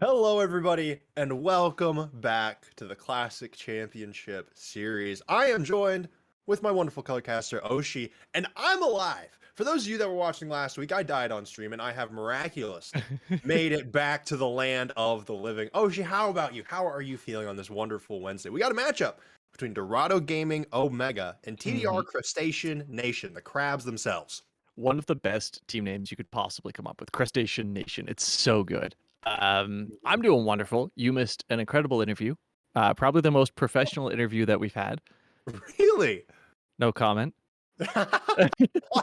Hello, everybody, and welcome back to the Classic Championship Series. I am joined with my wonderful colorcaster, Oshi, and I'm alive. For those of you that were watching last week, I died on stream, and I have miraculously made it back to the land of the living. Oshi, how about you? How are you feeling on this wonderful Wednesday? We got a matchup between Dorado Gaming Omega and TDR Crustacean Nation, the crabs themselves. One of the best team names you could possibly come up with, Crustacean Nation. It's so good. I'm doing wonderful. You missed an incredible interview, probably the most professional interview that we've had. Really? No comment. I'll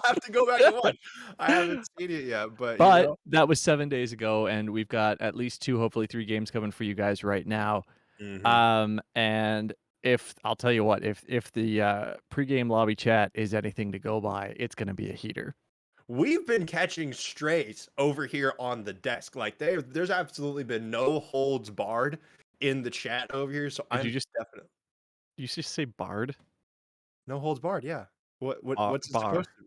have to go back and watch. I haven't seen it yet, but But that was 7 days ago, and we've got at least 2, hopefully 3 games coming for you guys right now. And if I'll tell you what, if the pregame lobby chat is anything to go by, it's going to be a heater. We've been catching strays over here on the desk. Like there's absolutely been no holds barred in the chat over here. So Did I'm you just definitely you just say Bard? no holds barred. Yeah. What's it Bar. supposed to?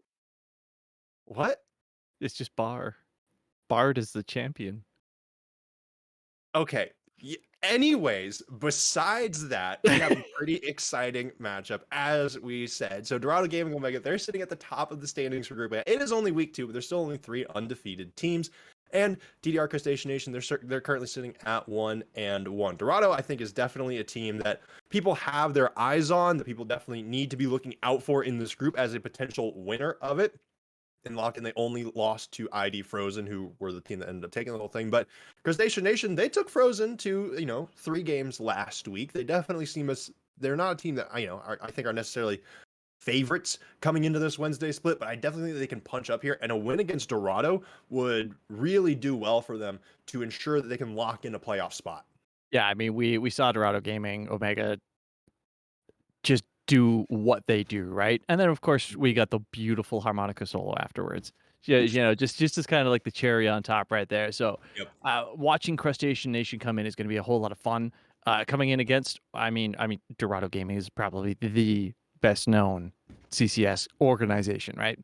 What? It's just Bar. Bard is the champion. Okay. Anyways, besides that, we have a pretty exciting matchup, as we said. So Dorado Gaming Omega, they're sitting at the top of the standings for Group A. It is only week 2, but there's still only 3 undefeated teams. And TDR Crustacean Nation, they're currently sitting at 1-1. Dorado, I think, is definitely a team that people have their eyes on, that people definitely need to be looking out for in this group as a potential winner of it. And Lock, and they only lost to ID Frozen, who were the team that ended up taking the whole thing. But Crustacean Nation, they took Frozen to 3 games last week. They definitely seem they're not a team that I think are necessarily favorites coming into this Wednesday split, but I definitely think they can punch up here, and a win against Dorado would really do well for them to ensure that they can lock in a playoff spot. Yeah, I mean, we saw Dorado Gaming Omega just do what they do, right? And then of course we got the beautiful harmonica solo afterwards. Yeah, just as kind of like the cherry on top right there. So, Yep. watching Crustacean Nation come in is going to be a whole lot of fun. Coming in against, I mean, Dorado Gaming is probably the best known CCS organization, right?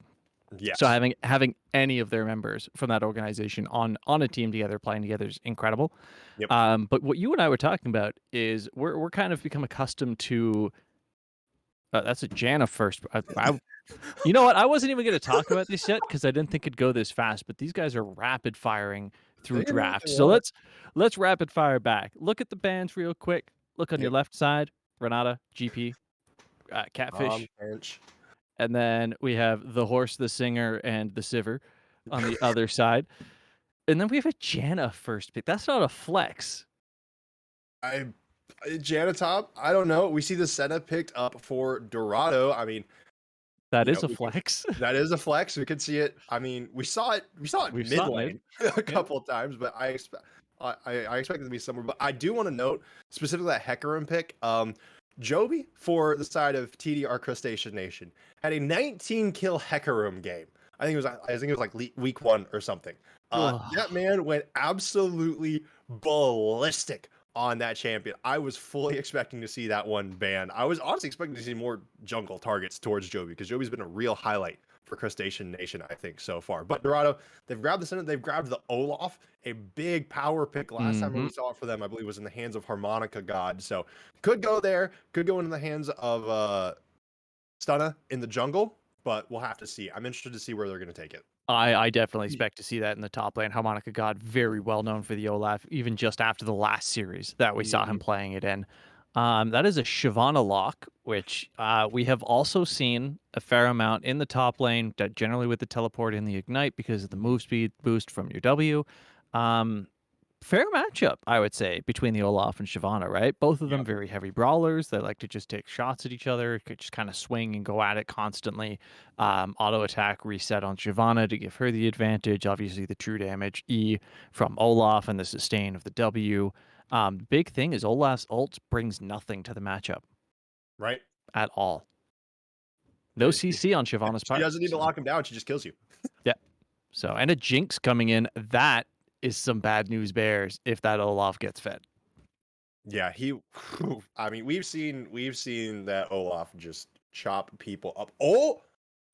Yes. So having any of their members from that organization on a team together, playing together is incredible. Yep. But what you and I were talking about is we're kind of become accustomed to. That's a Jana first. You know what? I wasn't even going to talk about this yet because I didn't think it'd go this fast. But these guys are rapid firing through drafts. So let's rapid fire back. Look at the bands real quick. Look on your left side, Renata, GP, Catfish, and then we have the horse, the singer, and the Siver on the other side. And then we have a Jana first pick. That's not a flex. Janatop, I don't know. We see the Senna picked up for Dorado. I mean, that is a flex. That is a flex. We could see it. I mean, we saw it mid lane a couple of times, but I expect it to be somewhere. But I do want to note specifically that Hecarim pick. Joby for the side of TDR Crustacean Nation had a 19 kill Hecarim game. I think it was like week 1 or something. That man went absolutely ballistic on that champion. I was fully expecting to see that one banned. I was honestly expecting to see more jungle targets towards Joby because Joby's been a real highlight for Crustacean Nation, I think, so far. But Dorado, they've grabbed the Senate, they've grabbed the Olaf, a big power pick. Last time we saw it for them, I believe, was in the hands of Harmonica God. So could go there, could go into the hands of Stunna in the jungle, but we'll have to see. I'm interested to see where they're going to take it. I definitely expect to see that in the top lane. Harmonica God, very well known for the Olaf, even just after the last series that we saw him playing it in. That is a Shyvana lock, which we have also seen a fair amount in the top lane, generally with the teleport and the ignite because of the move speed boost from your W. Fair matchup, I would say, between the Olaf and Shyvana, right? Both of them very heavy brawlers. They like to just take shots at each other, could just kind of swing and go at it constantly. Auto attack reset on Shyvana to give her the advantage. Obviously, the true damage E from Olaf and the sustain of the W. Big thing is Olaf's ult brings nothing to the matchup. Right. At all. No CC on Shyvana's part. She doesn't need to lock him down. She just kills you. Yeah. So, and a Jinx coming in. That is some bad news bears if that Olaf gets fed. Yeah, I mean, we've seen that Olaf just chop people up. Oh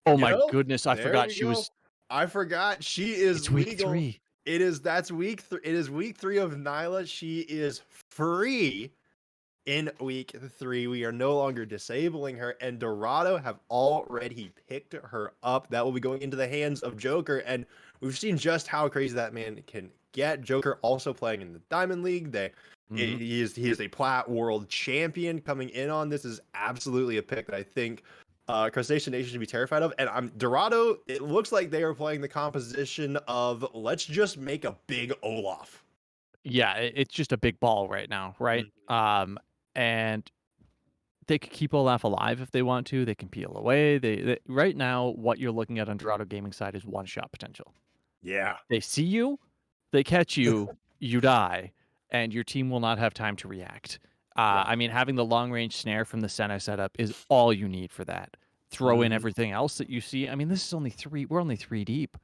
my goodness, I forgot she was. I forgot she is it's week legal. 3. That's it is week 3 of Nyla. She is free in week 3. We are no longer disabling her, and Dorado have already picked her up. That will be going into the hands of Joker, and we've seen just how crazy that man can get. Joker also playing in the Diamond League. He is a Plat World Champion coming in on this. Is absolutely a pick that I think Crustacean Nation should be terrified of. And Dorado, it looks like they are playing the composition of let's just make a big Olaf. Yeah, it's just a big ball right now, right? And they could keep Olaf alive if they want to. They can peel away. They right now, what you're looking at on Dorado Gaming side is one shot potential. Yeah. They see you, they catch you, you die, and your team will not have time to react. I mean, having the long range snare from the center setup is all you need for that. Throw in everything else that you see. I mean, this is only 3. We're only 3 deep.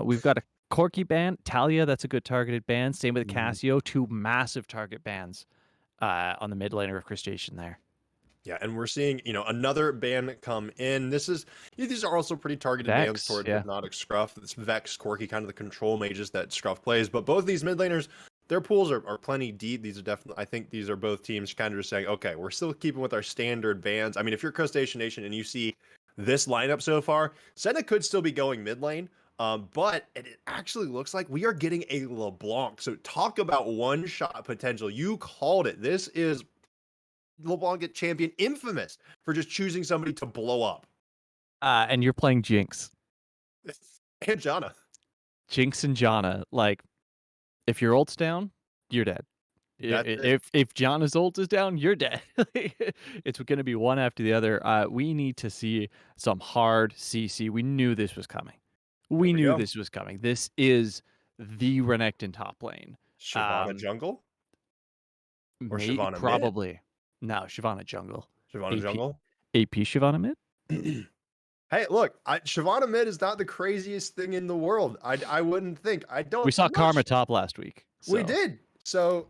We've got a Corky band, Talia. That's a good targeted band. Same with Casio. 2 massive target bands on the mid laner of Crustacean there. Yeah, and we're seeing, another ban come in. These are also pretty targeted bans toward Hypnotic Scruff. It's Vex, Corky, kind of the control mages that Scruff plays. But both these mid laners, their pools are plenty deep. These are definitely, I think these are both teams kind of just saying, okay, we're still keeping with our standard bans. I mean, if you're Crustacean Nation and you see this lineup so far, Senna could still be going mid lane. But it actually looks like we are getting a LeBlanc. So talk about one shot potential. You called it. This is LeBlanc get champion, infamous for just choosing somebody to blow up. And you're playing Jinx. And Janna. Jinx and Janna. Like, if your ult's down, you're dead. If Janna's ult is down, you're dead. It's going to be one after the other. We need to see some hard CC. We knew this was coming. This was coming. This is the Renekton top lane. Shyvana jungle? Or Shyvana probably. mid? No, Shyvana jungle. Shyvana jungle? AP Shyvana mid? Hey, look, Shyvana mid is not the craziest thing in the world. I wouldn't think. We saw Karma top last week. So. We did. So,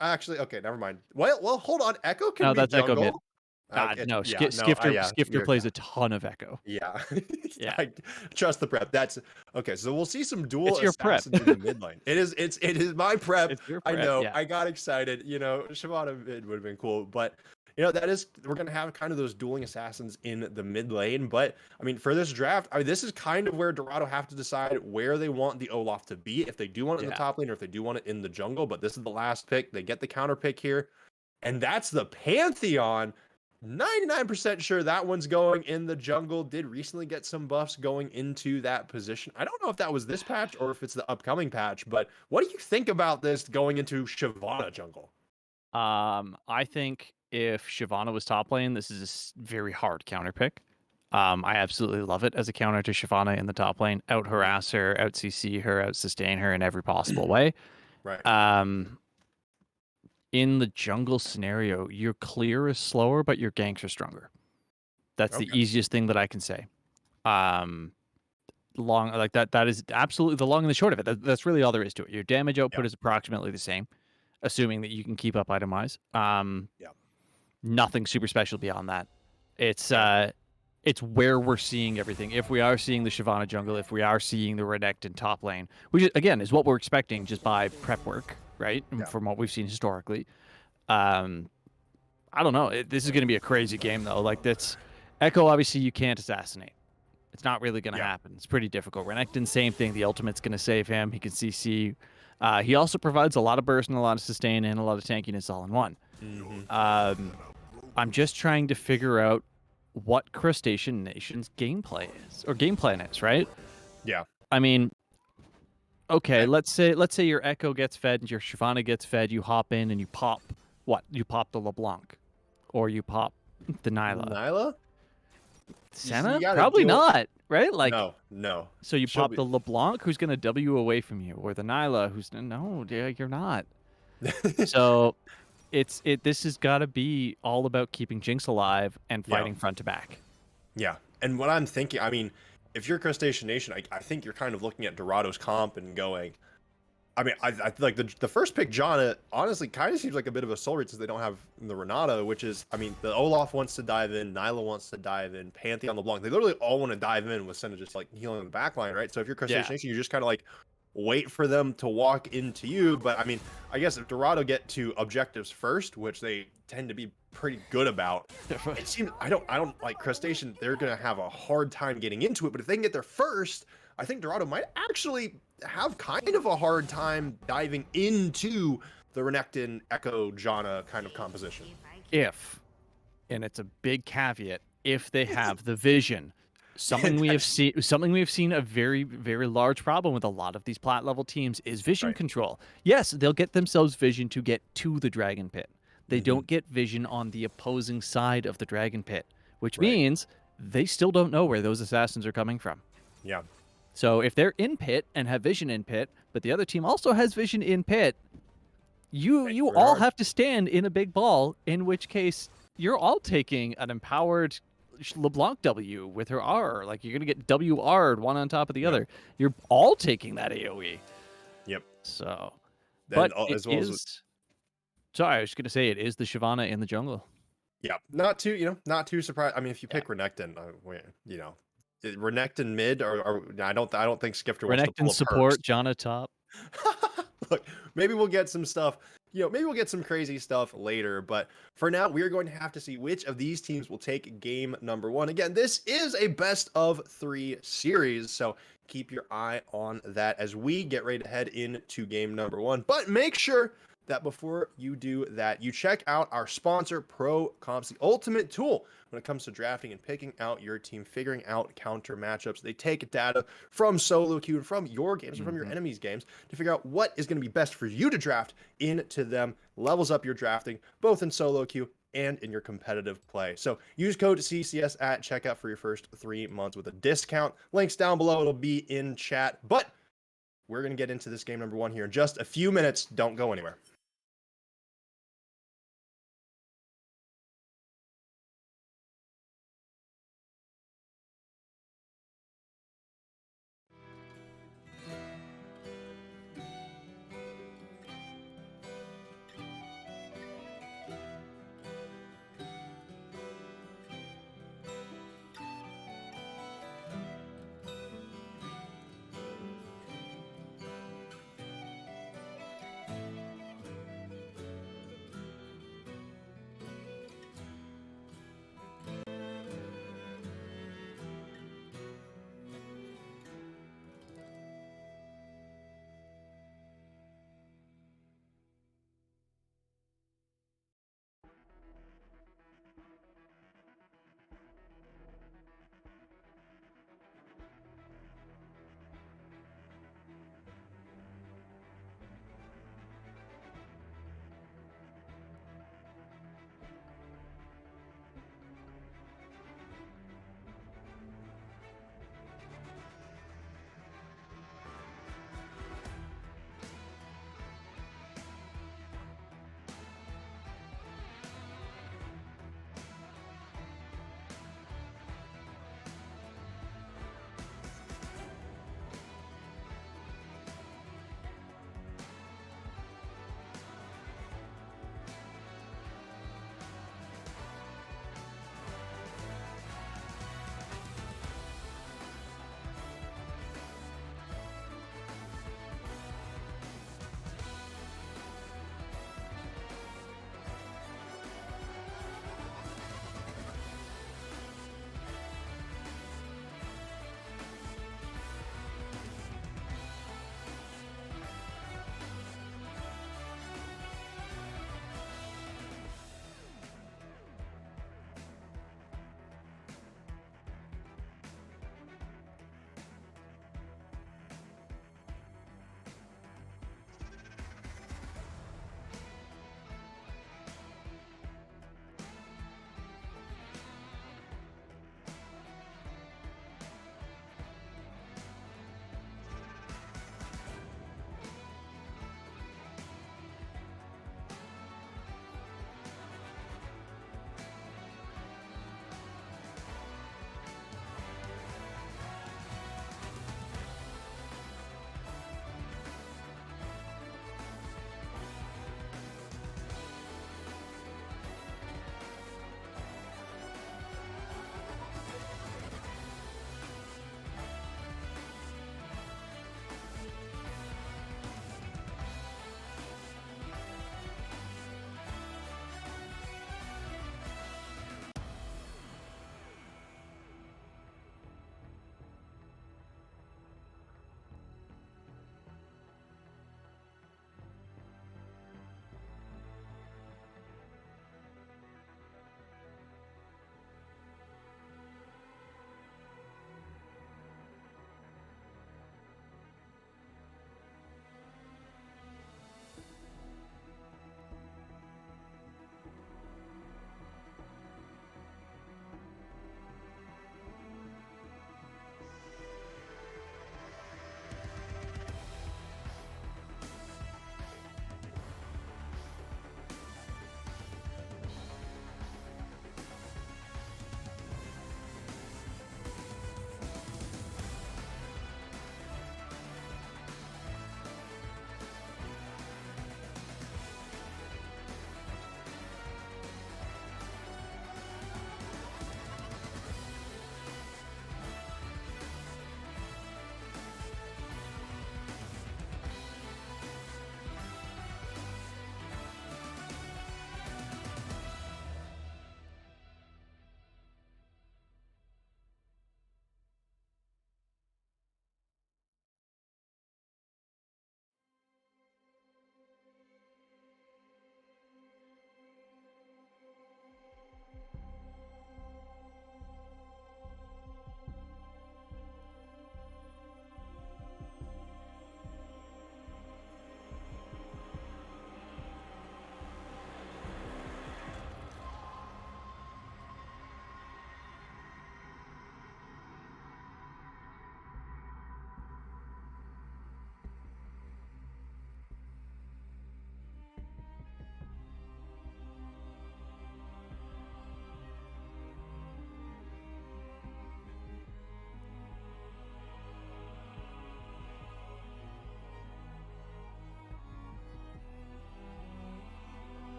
actually, okay, never mind. Well, hold on. Echo can be that's jungle. Echo mid. No, Skifter plays a ton of Echo. Yeah. Yeah. I trust the prep. That's okay. So we'll see some dual assassins in the mid lane. It is my prep. It's your prep. I know. Yeah. I got excited. Shyvana mid would have been cool, but we're gonna have kind of those dueling assassins in the mid lane. But I mean, for this draft, this is kind of where Dorado have to decide where they want the Olaf to be. If they do want it in the top lane, or if they do want it in the jungle. But this is the last pick. They get the counter pick here, and that's the Pantheon. 99% sure that one's going in the jungle. Did recently get some buffs going into that position. I don't know if that was this patch or if it's the upcoming patch, but what do you think about this going into Shyvana jungle? I think if Shyvana was top lane, this is a very hard counter pick. I absolutely love it as a counter to Shyvana in the top lane. Out harass her, out CC her, out sustain her in every possible way. Right. In the jungle scenario, your clear is slower, but your ganks are stronger. That's the easiest thing that I can say. Long like that. That is absolutely the long and the short of it. That's really all there is to it. Your damage output is approximately the same, assuming that you can keep up itemize. Nothing super special beyond that. It's where we're seeing everything. If we are seeing the Shyvana jungle, if we are seeing the Renekton top lane, which again is what we're expecting just by prep work, right? From what we've seen historically. I don't know. This is going to be a crazy game though. Like that's Echo. Obviously, you can't assassinate. It's not really going to happen. It's pretty difficult. Renekton, same thing. The ultimate's going to save him. He can CC. He also provides a lot of burst and a lot of sustain and a lot of tankiness all in one. I'm just trying to figure out what Crustacean Nation's gameplay is or game plan is, right? Yeah. I mean, okay, let's say your Echo gets fed and your Shyvana gets fed. You hop in and you pop what? You pop the LeBlanc, or you pop the Nyla. Nyla? Senna? Probably not, right? Like no. So you pop the LeBlanc, who's gonna W away from you, or the Nyla, who's you're not. So. This has got to be all about keeping Jinx alive and fighting front to back. Yeah, and what I'm thinking, I mean, if you're Crustacean Nation, I think you're kind of looking at Dorado's comp and going, I mean, I like the first pick, Janna, honestly, kind of seems like a bit of a soul reach since they don't have the Renata, which is, I mean, the Olaf wants to dive in, Nyla wants to dive in, Pantheon LeBlanc, they literally all want to dive in with Senna just like healing the backline, right? So if you're Crustacean Nation, you're just kind of like, wait for them to walk into you. But I mean, I guess if Dorado get to objectives first, which they tend to be pretty good about, it seems I don't like Crustacean. They're gonna have a hard time getting into it. But if they can get there first, I think Dorado might actually have kind of a hard time diving into the Renekton Echo Janna kind of composition. If, and it's a big caveat, if they have the vision. Something we have seen a very, very large problem with a lot of these plat level teams is vision control. Yes, they'll get themselves vision to get to the dragon pit. They don't get vision on the opposing side of the dragon pit, which means they still don't know where those assassins are coming from. Yeah. So if they're in pit and have vision in pit, but the other team also has vision in pit, you all have to stand in a big ball, in which case you're all taking an empowered LeBlanc W with her R. Like, you're going to get WR'd one on top of the other. You're all taking that AoE. Yep. So, then, but as well as sorry, I was going to say it is the Shyvana in the jungle. Yeah, not too surprised. I mean, if you pick Renekton, Renekton mid, or I don't think Skifter wants to pull Renekton a support, Perks. Janna top. Look, maybe we'll get some stuff. Maybe we'll get some crazy stuff later. But for now, we are going to have to see which of these teams will take game number 1. Again, this is a best of 3 series, so keep your eye on that as we get ready to head into game number 1. But make sure that before you do that, you check out our sponsor, Pro Comps, the ultimate tool when it comes to drafting and picking out your team, figuring out counter matchups. They take data from solo queue and from your games, or from your enemies' games, to figure out what is going to be best for you to draft into them, levels up your drafting, both in solo queue and in your competitive play. So use code CCS at checkout for your first 3 months with a discount. Links down below. It'll be in chat. But we're going to get into this game number 1 here in just a few minutes. Don't go anywhere.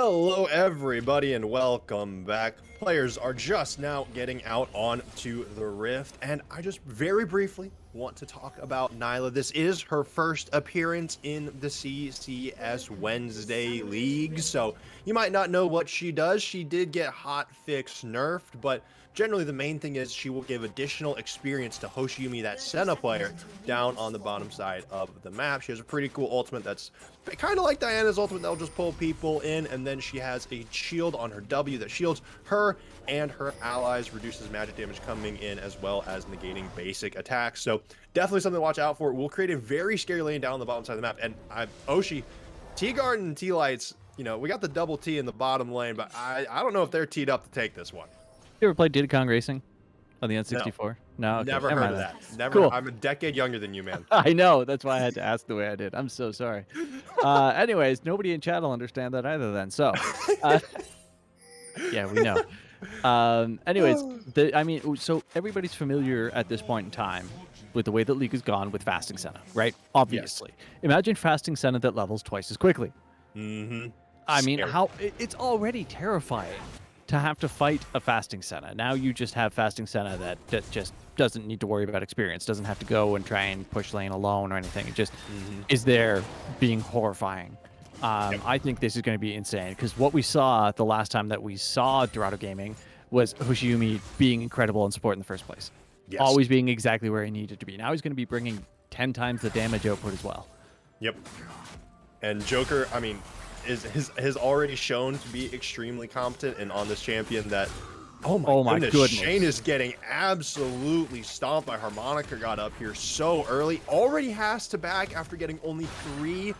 Hello, everybody, and welcome back. Players are just now getting out onto the Rift, and I just very briefly want to talk about Nyla. This is her first appearance in the CCS Wednesday League, so you might not know what she does. She did get hotfix nerfed, but generally the main thing is she will give additional experience to Hoshiumi, that Senna player, down on the bottom side of the map. She has a pretty cool ultimate that's kind of like Diana's ultimate that'll just pull people in, and then she has a shield on her W that shields her and her allies, reduces magic damage coming in, as well as negating basic attacks. So definitely something to watch out for. We'll create a very scary lane down the bottom side of the map. And Oshi, T-Guard and T-Lights, you know, we got the double T in the bottom lane, but I don't know if they're teed up to take this one. You ever played Diddy Kong Racing on the N64? No, okay. Never heard of that. Never. Cool. I'm a decade younger than you, man. I know. That's why I had to ask the way I did. I'm so sorry. Anyways, nobody in chat will understand that either then. So, yeah, we know. Anyways, so everybody's familiar at this point in time with the way that League has gone with Fasting Senna, right? Obviously. Yes. Imagine Fasting Senna that levels twice as quickly. Mm-hmm. I mean, it's already terrifying to have to fight a Fasting Senna. Now you just have Fasting Senna that just doesn't need to worry about experience, doesn't have to go and try and push lane alone or anything. It just is there being horrifying. I think this is going to be insane, because what we saw the last time that we saw Dorado Gaming was Hoshiumi being incredible in support in the first place. Yes. Always being exactly where he needed to be. Now he's going to be bringing 10 times the damage output as well. Yep. And Joker, I mean, has already shown to be extremely competent and on this champion that, oh my goodness, Shane is getting absolutely stomped by Harmonica. Got up here so early, already has to back after getting only 3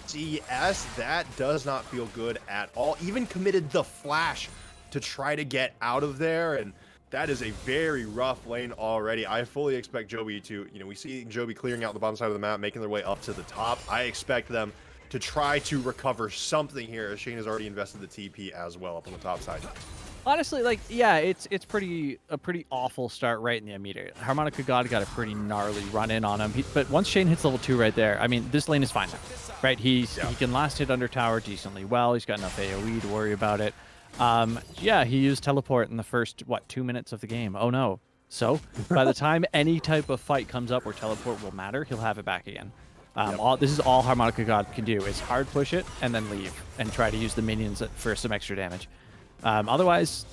CS. That does not feel good at all. Even committed the flash to try to get out of there, and that is a very rough lane already. I fully expect Joby to, we see Joby clearing out the bottom side of the map, making their way up to the top. I expect them to try to recover something here, as Shane has already invested the TP as well up on the top side. Honestly, it's a pretty awful start right in the immediate. Harmonica God got a pretty gnarly run in on him, but once Shane hits level 2 right there, I mean, this lane is fine now, right? He can last hit under tower decently well. He's got enough AoE to worry about it. Yeah, he used teleport in the first 2 minutes of the game. Oh no! So by the time any type of fight comes up where teleport will matter, he'll have it back again. This is all Harmonica God can do, is hard push it and then leave and try to use the minions for some extra damage. Otherwise,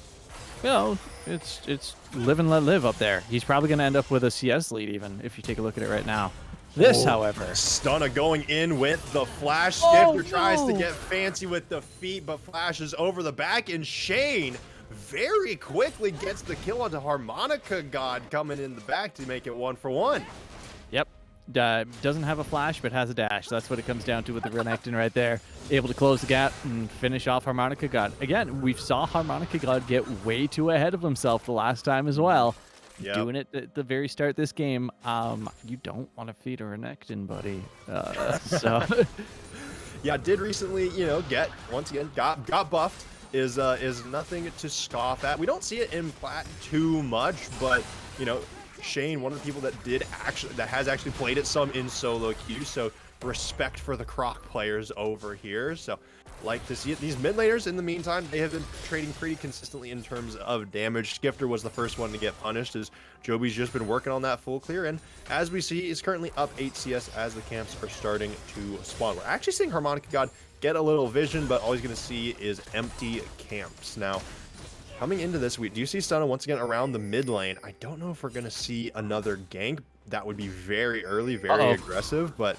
it's live and let live up there. He's probably going to end up with a CS lead even, if you take a look at it right now. This, however... Stunna going in with the flash. Skifter tries to get fancy with the feet, but flashes over the back, and Shane very quickly gets the kill onto Harmonica God, coming in the back to make it 1-for-1. Yep. Doesn't have a flash, but has a dash. That's what it comes down to with the Renekton right there. Able to close the gap and finish off Harmonica God. Again, we saw Harmonica God get way too ahead of himself the last time as well. Yep. Doing it at the very start of this game. You don't want to feed a Renekton, buddy. Yeah, did recently, get, once again, got buffed. Is nothing to scoff at. We don't see it in Plat too much, but, Shane, one of the people that has actually played it some in solo queue, so respect for the Croc players over here. So like to see it. These mid laners, in the meantime, they have been trading pretty consistently in terms of damage. Skifter was the first one to get punished, as Joby's just been working on that full clear, and as we see, is currently up 8 CS as the camps are starting to spawn. We're actually seeing Harmonica God get a little vision, but all he's going to see is empty camps. Now, coming into this, do you see Stunna once again around the mid lane? I don't know if we're going to see another gank. That would be very early, very aggressive, but...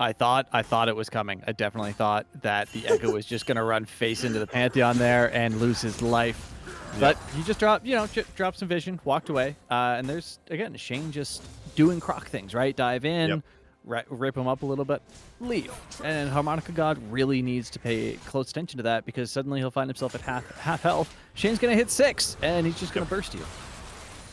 I thought it was coming. I definitely thought that the Echo was just going to run face into the Pantheon there and lose his life. But he just dropped some vision, walked away. And there's, again, Shane just doing Croc things, right? Dive in, rip him up a little bit, leave. And Harmonica God really needs to pay close attention to that, because suddenly he'll find himself at half health. Shane's going to hit 6, and he's just going to burst you.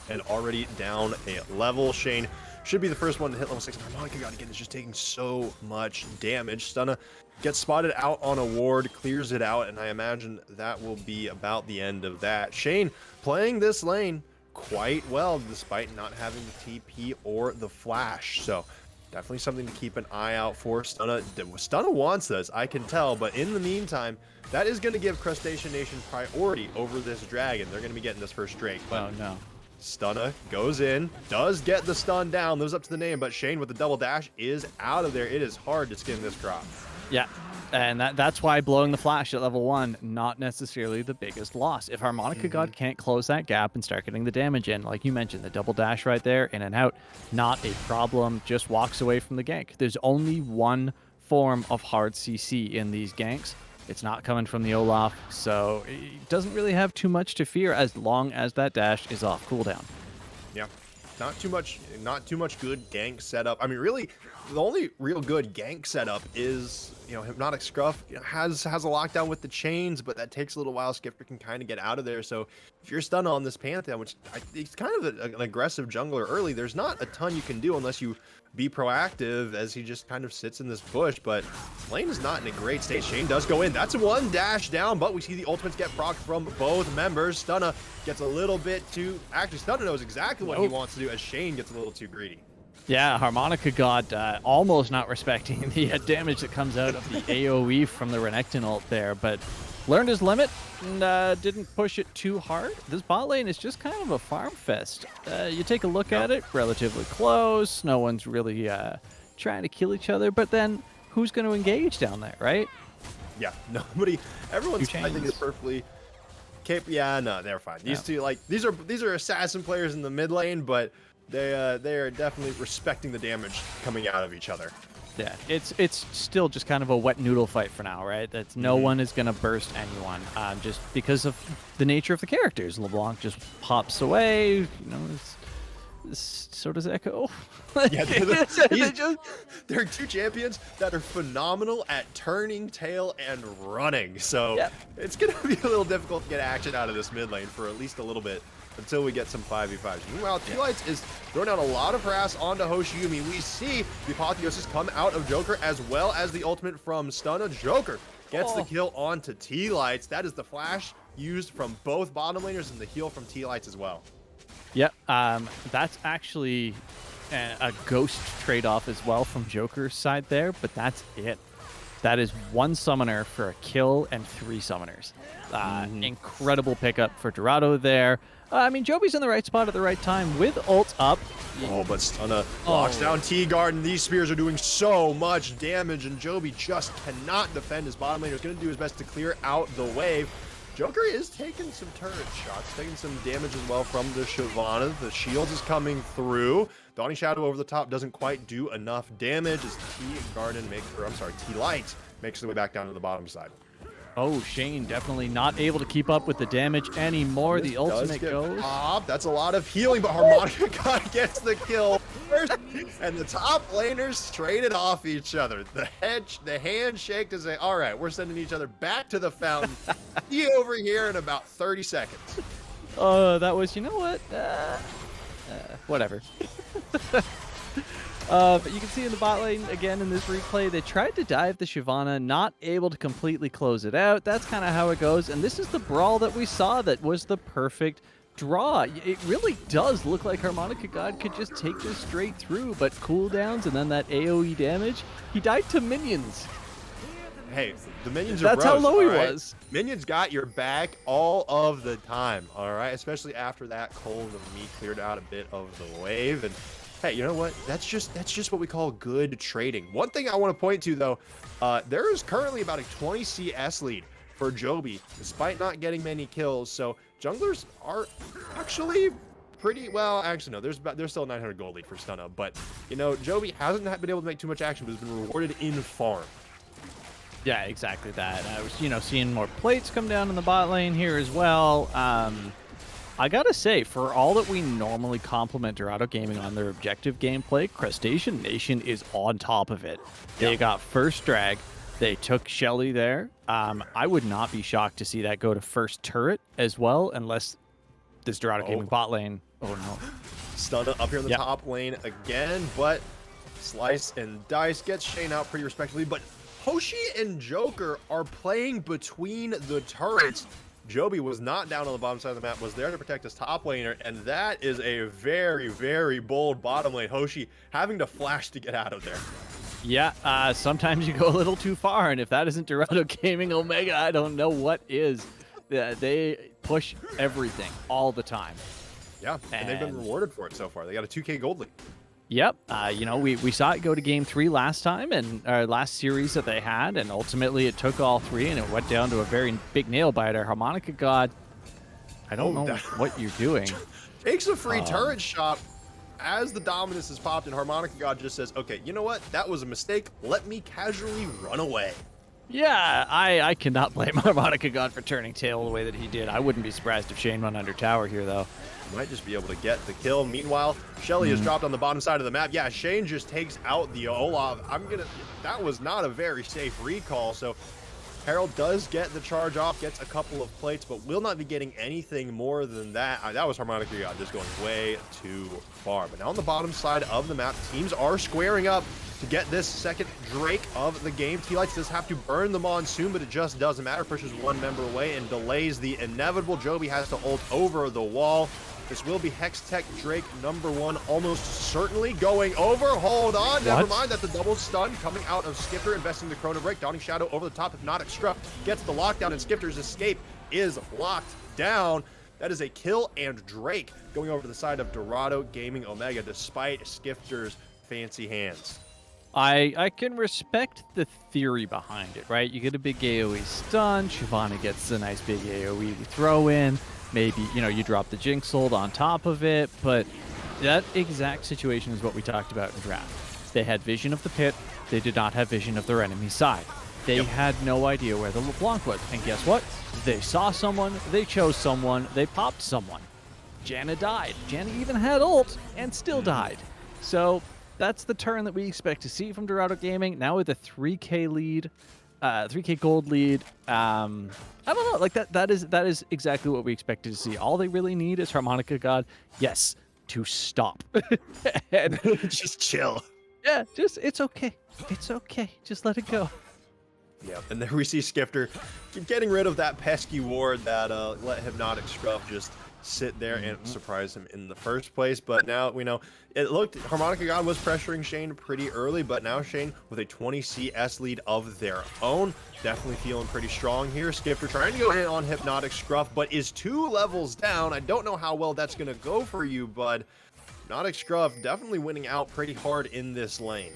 And already down a level. Shane should be the first one to hit level 6. Harmonica God, again, is just taking so much damage. Stunna gets spotted out on a ward, clears it out, and I imagine that will be about the end of that. Shane playing this lane quite well, despite not having the TP or the flash. So Definitely something to keep an eye out for. Stunna wants this, I can tell, but in the meantime, that is going to give Crustacean Nation priority over this dragon. They're going to be getting this first Drake. Oh, no. Stunna goes in, does get the stun down, lives up to the name, but Shane with the double dash is out of there. It is hard to skin this crop. Yeah, and that's why blowing the flash at level 1, not necessarily the biggest loss. If Harmonica God can't close that gap and start getting the damage in, like you mentioned, the double dash right there, in and out, not a problem, just walks away from the gank. There's only one form of hard CC in these ganks. It's not coming from the Olaf, so it doesn't really have too much to fear as long as that dash is off cooldown. Yeah, not too much good gank setup. I mean, really, the only real good gank setup is, Hypnotic Scruff has a lockdown with the chains, but that takes a little while. Skipper can kind of get out of there. So if you're stunned on this Pantheon, which it's kind of an aggressive jungler early, there's not a ton you can do unless you be proactive as he just kind of sits in this bush. But lane is not in a great state. Shane does go in. That's one dash down, but we see the ultimates get procced from both members. Stunna gets a little bit too... Actually, Stunna knows exactly what he wants to do as Shane gets a little too greedy. Yeah, Harmonica God almost not respecting the damage that comes out of the AoE from the Renekton ult there, but learned his limit and didn't push it too hard. This bot lane is just kind of a farm fest. You take a look at it, relatively close. No one's really trying to kill each other, but then who's going to engage down there, right? Yeah, nobody. Everyone's, I think, is perfectly capable. Yeah, no, they're fine. These two, like, these are assassin players in the mid lane, but they are definitely respecting the damage coming out of each other. Yeah, it's still just kind of a wet noodle fight for now, right? That's no one is gonna burst anyone, just because of the nature of the characters. LeBlanc just pops away, so does Echo. Yeah, they're two champions that are phenomenal at turning tail and running. So it's gonna be a little difficult to get action out of this mid lane for at least a little bit, until we get some 5v5s. Meanwhile, T-Lights is throwing out a lot of harass onto Hoshiumi. We see the apotheosis come out of Joker as well as the ultimate from Stunna. Joker gets the kill onto T-Lights. That is the flash used from both bottom laners and the heal from T-Lights as well. Yep, that's actually a ghost trade-off as well from Joker's side there, but that's it. That is one summoner for a kill and 3 summoners. Incredible pickup for Dorado there. I mean, Joby's in the right spot at the right time with ult up. Oh, but Stunna locks down T-Guard, and these spears are doing so much damage, and Joby just cannot defend. His bottom laner is going to do his best to clear out the wave. Joker is taking some turret shots, taking some damage as well from the Shyvana. The shield is coming through. Dawning Shadow over the top doesn't quite do enough damage as T-Light makes the way back down to the bottom side. Oh, Shane definitely not able to keep up with the damage anymore. The ultimate goes. That's a lot of healing, but Harmonica God gets the kill first, and the top laners traded off each other. The handshake to say, all right, we're sending each other back to the fountain. See you over here in about 30 seconds. Oh, that was, you know what? Whatever. But you can see in the bot lane, again, in this replay, they tried to dive the Shyvana, not able to completely close it out. That's kind of how it goes. And this is the brawl that we saw that was the perfect draw. It really does look like Harmonica God could just take this straight through, but cooldowns and then that AoE damage, he died to minions. Hey, the minions are That's how low he was. Minions got your back all of the time, all right? Especially after that cold of meat cleared out a bit of the wave. And hey, you know what? That's just what we call good trading. One thing I want to point to, though, there is currently about a 20 CS lead for Joby, despite not getting many kills. So junglers are actually pretty well. Actually, no, there's still a 900 gold lead for Stunna, but Joby hasn't been able to make too much action, but has been rewarded in farm. Yeah, exactly that. I was, seeing more plates come down in the bot lane here as well. I gotta say, for all that we normally compliment Dorado Gaming on their objective gameplay, Crustacean Nation is on top of it. They got first drag. They took Shelly there. I would not be shocked to see that go to first turret as well, unless this Dorado Gaming bot lane. Oh no. Stunna up here in the top lane again, but Slice and Dice gets Shane out pretty respectively, but Hoshi and Joker are playing between the turrets Joby was not down on the bottom side of the map, was there to protect his top laner, and that is a very, very bold bottom lane. Hoshi having to flash to get out of there. Yeah, sometimes you go a little too far, and if that isn't Dorado Gaming Omega, I don't know what is. They push everything all the time. Yeah, and they've been rewarded for it so far. They got a 2K gold lead. Yep. You know, we saw it go to game 3 last time, and last series that they had, and ultimately it took all 3, and it went down to a very big nail biter. Harmonica God, I don't know what you're doing. Takes a free turret shot as the Dominus is popped, and Harmonica God just says, okay, you know what? That was a mistake. Let me casually run away. Yeah, I cannot blame Harmonica God for turning tail the way that he did. I wouldn't be surprised if Shane went under tower here, though. Might just be able to get the kill. Meanwhile, Shelly is dropped on the bottom side of the map. Yeah, Shane just takes out the Olaf. That was not a very safe recall, so Herald does get the charge off, gets a couple of plates, but will not be getting anything more than that. That was Harmonica God just going way too far. But now on the bottom side of the map, teams are squaring up to get this second Drake of the game. T-Lights does have to burn the Monsoon, but it just doesn't matter. Pushes one member away and delays the inevitable. Joby has to ult over the wall. This will be Hextech Drake #1, almost certainly going over. Hold on, never mind. That's a double stun coming out of Skifter, investing the Chrono Break. Dawning Shadow over the top. Hypnotic Scruff gets the lockdown, and Skifter's escape is locked down. That is a kill, and Drake going over to the side of Dorado Gaming Omega, despite Skifter's fancy hands. I can respect the theory behind it, right? You get a big AoE stun, Shyvana gets a nice big AoE throw in, maybe, you know, you drop the Jinx ult on top of it, but that exact situation is what we talked about in draft. They had vision of the pit, they did not have vision of their enemy side. They had no idea where the LeBlanc was, and guess what? They saw someone, they chose someone, they popped someone. Janna died. Janna even had ult and still died. So that's the turn that we expect to see from Dorado Gaming. Now with a 3K lead, 3K gold lead. I don't know, like that is exactly what we expected to see. All they really need is Harmonica God, yes, to stop. And just chill. Yeah, it's okay. It's okay. Just let it go. Yeah, and then we see Skifter getting rid of that pesky ward that let Hypnotic Scruff just sit there and surprise him in the first place. But now we know it looked Harmonica God was pressuring Shane pretty early, but now Shane with a 20 CS lead of their own, definitely feeling pretty strong here. Skifter trying to go in on Hypnotic Scruff, but is 2 levels down. I don't know how well that's going to go for you, bud. Hypnotic Scruff definitely winning out pretty hard in this lane.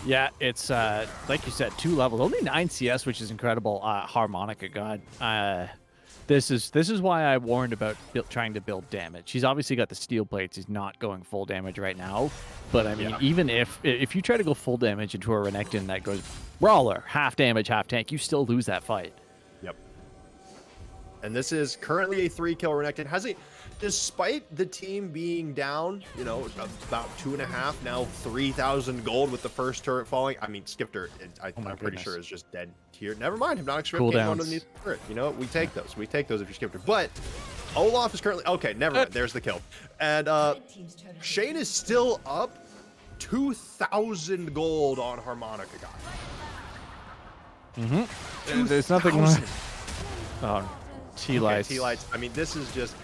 Yeah, it's like you said, 2 levels, only 9 CS, which is incredible. Harmonica God. This is why I warned about trying to build damage. He's obviously got the steel plates. He's not going full damage right now. But I mean, even if you try to go full damage into a Renekton that goes brawler, half damage, half tank, you still lose that fight. Yep. And this is currently a 3-kill Renekton. Despite the team being down, you know, about 2.5, now 3,000 gold with the first turret falling. I mean, Skifter, I'm pretty sure is just dead here. Never mind, Hypnotic Scruff came underneath the turret. You know, we take those. We take those if you're Skifter. But Olaf is currently okay. Never mind. There's the kill. And Shane is still up 2,000 gold on Harmonica God. There's nothing. Oh, T-Lights. Okay, T-Lights. I mean, this is just.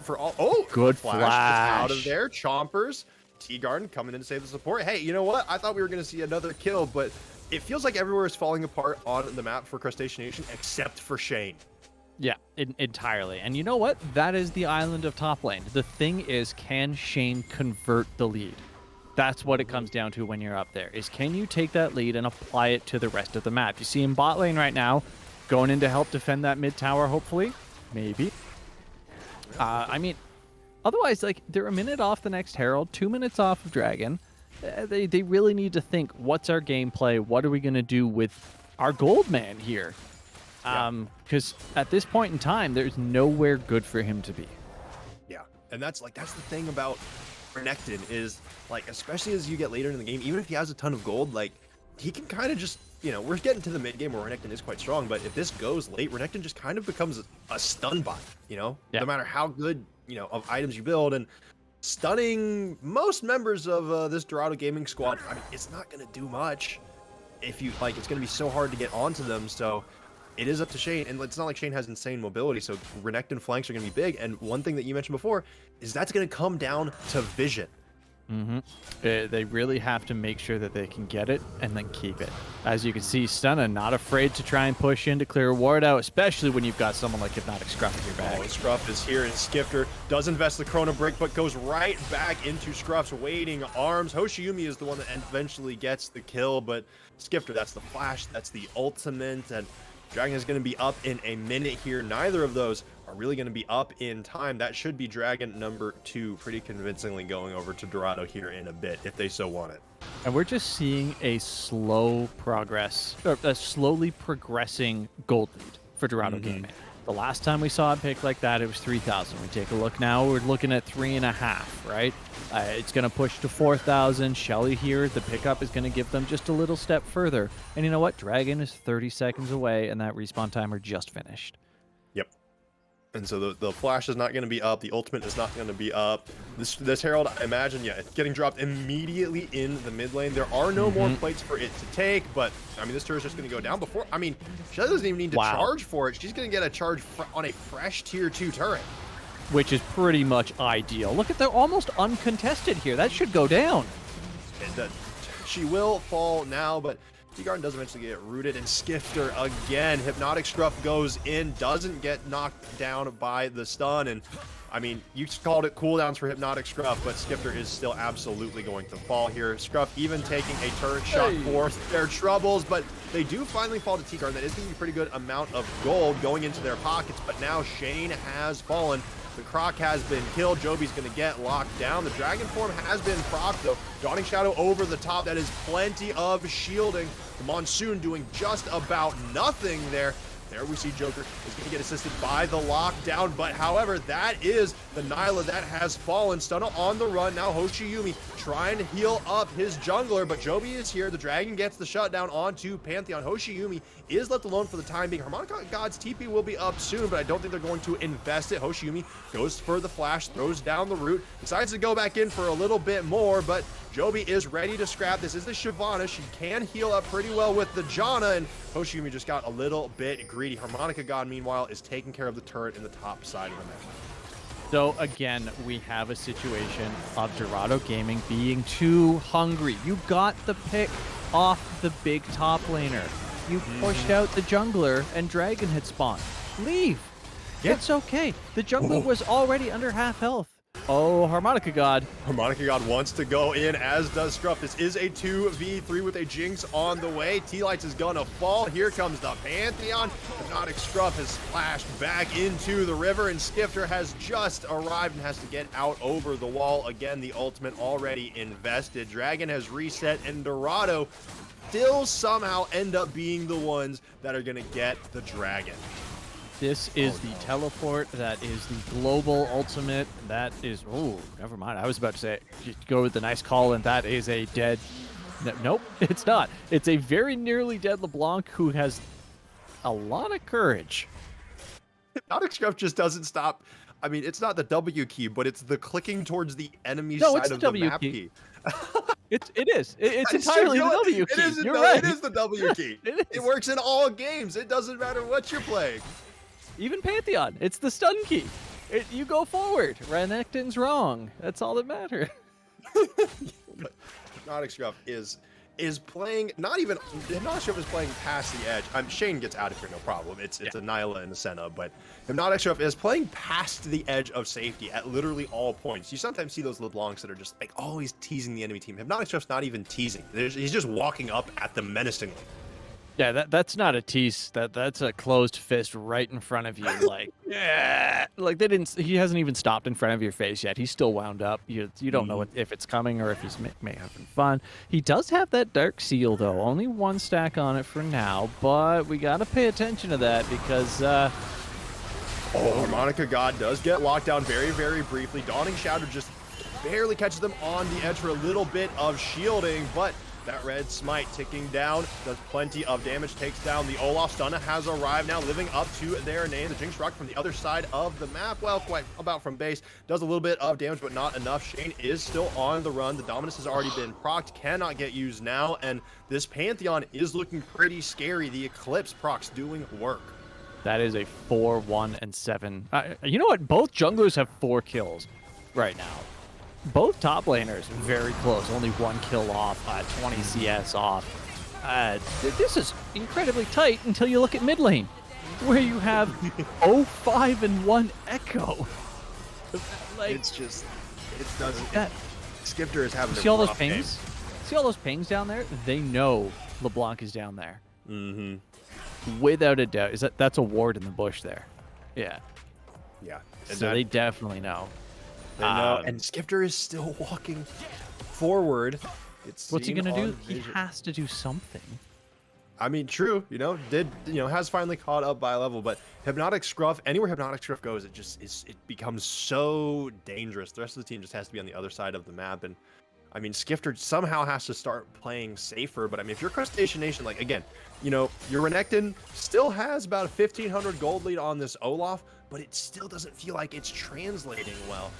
For all good flash out of there. Chompers, T-Garden coming in to save the support. Hey, you know what? I thought we were going to see another kill, but it feels like everywhere is falling apart on the map for Crustacean Nation except for Shane. Yeah, entirely. And you know what? That is the island of top lane. The thing is, can Shane convert the lead? That's what it comes down to when you're up there, is can you take that lead and apply it to the rest of the map? You see him bot lane right now, going in to help defend that mid tower, hopefully. Maybe. I mean, otherwise, like, they're a minute off the next Herald, 2 minutes off of Dragon. They really need to think, what's our gameplay? What are we going to do with our gold man here? Because at this point in time, there's nowhere good for him to be. Yeah, and that's the thing about Renekton is, like, especially as you get later in the game, even if he has a ton of gold, like, he can kind of just, you know, we're getting to the mid game where Renekton is quite strong, but if this goes late, Renekton just kind of becomes a stun bot, you know, no matter how good, you know, of items you build. And stunning most members of this Dorado Gaming squad, I mean, it's not going to do much if you, like, it's going to be so hard to get onto them. So it is up to Shane, and it's not like Shane has insane mobility, so Renekton flanks are going to be big, and one thing that you mentioned before is that's going to come down to vision. They really have to make sure that they can get it and then keep it. As you can see, Stunna not afraid to try and push in to clear a ward out, especially when you've got someone like Hypnotic Scruff in your bag. Oh, Scruff is here, and Skifter does invest the Chrono Break, but goes right back into Scruff's waiting arms. Hoshiumi is the one that eventually gets the kill, but Skifter, that's the flash, that's the ultimate, and Dragon is going to be up in a minute here. Neither of those are really going to be up in time. That should be Dragon number 2 pretty convincingly going over to Dorado here in a bit, if they so want it. And we're just seeing a slow progress, or a slowly progressing gold lead for Dorado Gaming. The last time we saw a pick like that, it was 3,000. We take a look now, we're looking at 3.5, right? It's going to push to 4,000. Shelly here, the pickup is going to give them just a little step further. And you know what? Dragon is 30 seconds away, and that respawn timer just finished. Yep. And so the flash is not going to be up. The ultimate is not going to be up. This Herald, I imagine, yeah, it's getting dropped immediately in the mid lane. There are no more plates for it to take, but, I mean, this turret's just going to go down before. I mean, Shelly doesn't even need to charge for it. She's going to get a charge on a fresh tier 2 turret. Which is pretty much ideal. Look at, they're almost uncontested here. That should go down. She will fall now, but T-Garden does eventually get rooted, and Skifter again. Hypnotic Scruff goes in, doesn't get knocked down by the stun, and I mean, you called it cooldowns for Hypnotic Scruff, but Skifter is still absolutely going to fall here. Scruff even taking a turret shot for their troubles, but they do finally fall to T-Garden. That is going to be a pretty good amount of gold going into their pockets, but now Shane has fallen. The Croc has been killed. Joby's going to get locked down. The Dragon form has been procced, though. Dawning Shadow over the top. That is plenty of shielding. The Monsoon doing just about nothing there. There we see Joker is going to get assisted by the lockdown, but however, that is the Nyla that has fallen. Stunna on the run. Now Hoshiumi trying to heal up his jungler, but Joby is here. The Dragon gets the shutdown onto Pantheon. Hoshiumi is left alone for the time being. Harmonica God's TP will be up soon, but I don't think they're going to invest it. Hoshiumi goes for the flash, throws down the root, decides to go back in for a little bit more, but Joby is ready to scrap. This is the Shyvana. She can heal up pretty well with the Janna, and Hoshiumi just got a little bit greedy. Harmonica God, meanwhile, is taking care of the turret in the top side of the map. So again, we have a situation of Dorado Gaming being too hungry. You got the pick off the big top laner. You pushed out the jungler, and Dragon had spawned. Leave. Yeah. It's okay. The jungler was already under half health. Oh, Harmonica God. Harmonica God wants to go in, as does Scruff. This is a 2v3 with a Jinx on the way. T-Lights is gonna fall. Here comes the Pantheon. Hypnotic Scruff has splashed back into the river, and Skifter has just arrived and has to get out over the wall. Again, the ultimate already invested. Dragon has reset, and Dorado still somehow end up being the ones that are gonna get the Dragon. This is the teleport. That is the global ultimate. That is... Oh, never mind. I was about to say, go with the nice call, and that is a dead... Nope, it's not. It's a very nearly dead LeBlanc who has a lot of courage. Hypnotic Scruff just doesn't stop. I mean, it's not the W key, but it's the clicking towards the enemy side of the map key. It is. It's entirely the W key. You're right. It is the W key. It works in all games. It doesn't matter what you're playing. Even Pantheon, it's the stun key. You go forward. Renekton's wrong. That's all that matters. But Hypnotic Scruff is playing, not even, Hypnotic Scruff is playing past the edge. Shane gets out of here, no problem. It's a Nyla and a Senna, but Hypnotic Scruff is playing past the edge of safety at literally all points. You sometimes see those LeBlancs that are just like always teasing the enemy team. Hypnotic Scruff's not even teasing. He's just walking up at them menacingly. Yeah, that's not a tease. That's a closed fist right in front of you. Like, yeah, like they didn't. He hasn't even stopped in front of your face yet. He's still wound up. You don't know if it's coming or if he's may having fun. He does have that dark seal though. Only one stack on it for now, but we gotta pay attention to that because. Harmonica God does get locked down very, very briefly. Dawning Shadow just barely catches them on the edge for a little bit of shielding, but That red smite ticking down, does plenty of damage, takes down the Olaf. Stunna has arrived now, living up to their name. The Jinx Rock from the other side of the map, well, quite about from base, does a little bit of damage, but not enough. Shane is still on the run. The Dominus has already been procced, cannot get used now, and this Pantheon is looking pretty scary. The Eclipse procs doing work. That is a 4, 1, and 7. You know what? Both junglers have 4 kills right now. Both top laners very close, only 1 kill off, 20 CS off. This is incredibly tight until you look at mid lane, where you have 0-5 and 1 Echo. Like, it's just, it doesn't. Skifter is having see all those pings? See all those pings down there? They know LeBlanc is down there. Without a doubt. That's a ward in the bush there. Yeah. Yeah. So they definitely know. They know, and Skifter is still walking forward. What's he gonna do? He has to do something. I mean, true. Has finally caught up by level, but Hypnotic Scruff, anywhere Hypnotic Scruff goes, it becomes so dangerous. The rest of the team just has to be on the other side of the map, and I mean, Skifter somehow has to start playing safer. But I mean, if you're Crustacean Nation, like again, your Renekton still has about a 1,500 gold lead on this Olaf, but it still doesn't feel like it's translating well,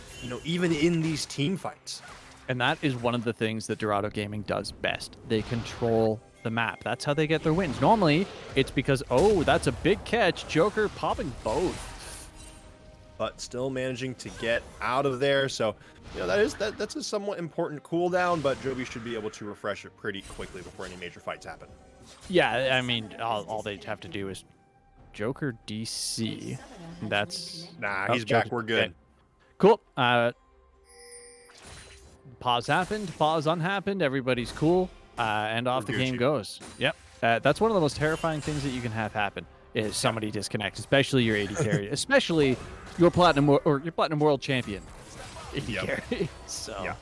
even in these team fights. And that is one of the things that Dorado Gaming does best. They control the map. That's how they get their wins. Normally, it's because, oh, that's a big catch. Joker popping both. But still managing to get out of there. So, that's a somewhat important cooldown, but Joby should be able to refresh it pretty quickly before any major fights happen. Yeah, I mean, all they have to do is Joker DC. That's... Nah, he's back. We're good. Okay. Cool. Pause happened. Pause unhappened. Everybody's cool. And off the game goes. Yep. That's one of the most terrifying things that you can have happen is somebody disconnect, especially your AD carry, especially your platinum world champion AD carry. So,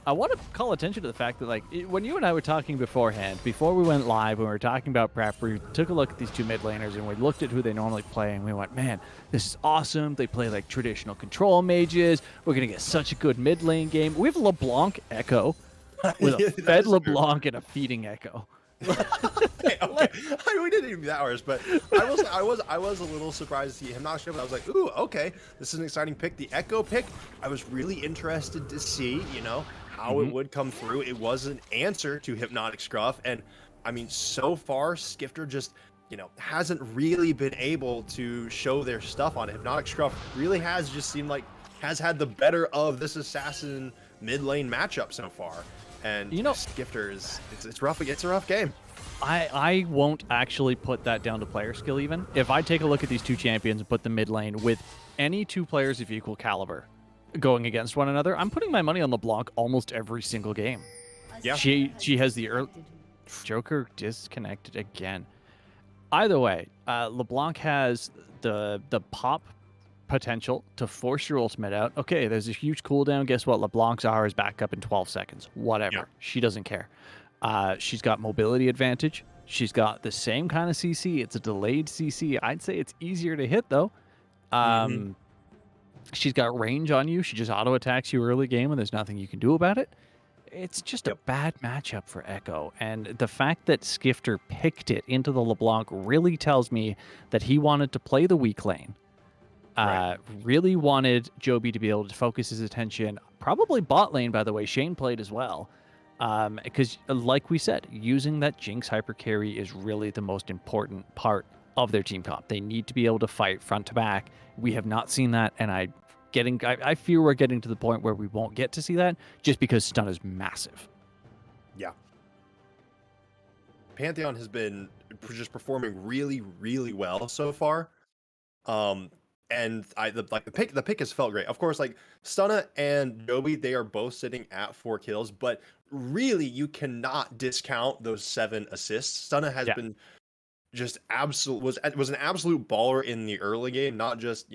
I want to call attention to the fact that, like, when you and I were talking beforehand, before we went live, when we were talking about prep, we took a look at these two mid laners and we looked at who they normally play, and we went, man, this is awesome. They play like traditional control mages. We're going to get such a good mid lane game. We have LeBlanc Echo with a fed LeBlanc and a feeding Echo. Okay. I mean, we didn't even do ours, but I was a little surprised to see him not show up. I was like, ooh, okay, this is an exciting pick. The Echo pick, I was really interested to see, how it would come through. It was an answer to Hypnotic Scruff, and I mean, so far, Skifter just, hasn't really been able to show their stuff on it. Hypnotic Scruff really has just seemed like has had the better of this assassin mid lane matchup so far. And Skifter it's rough. It's a rough game. I won't actually put that down to player skill even. If I take a look at these two champions and put the mid lane with any two players of equal caliber going against one another, I'm putting my money on LeBlanc almost every single game. Yeah. She has the early... Joker disconnected again. Either way, LeBlanc has the pop potential to force your ultimate out. Okay, there's a huge cooldown. Guess what? LeBlanc's R is back up in 12 seconds. Whatever. Yeah. She doesn't care. She's got mobility advantage. She's got the same kind of CC. It's a delayed CC. I'd say it's easier to hit, though. She's got range on you. She just auto-attacks you early game, and there's nothing you can do about it. It's just a bad matchup for Echo. And the fact that Skifter picked it into the LeBlanc really tells me that he wanted to play the weak lane. Really wanted Joby to be able to focus his attention. Probably bot lane, by the way. Shane played as well. Because, like we said, using that Jinx hyper carry is really the most important part of their team comp. They need to be able to fight front to back. We have not seen that, and I fear we're getting to the point where we won't get to see that just because stun is massive. Yeah. Pantheon has been just performing really, really well so far. And the pick has felt great. Of course, like Stunna and Joby, they are both sitting at 4 kills, but really you cannot discount those 7 assists. Stunna has been just was an absolute baller in the early game. Not just,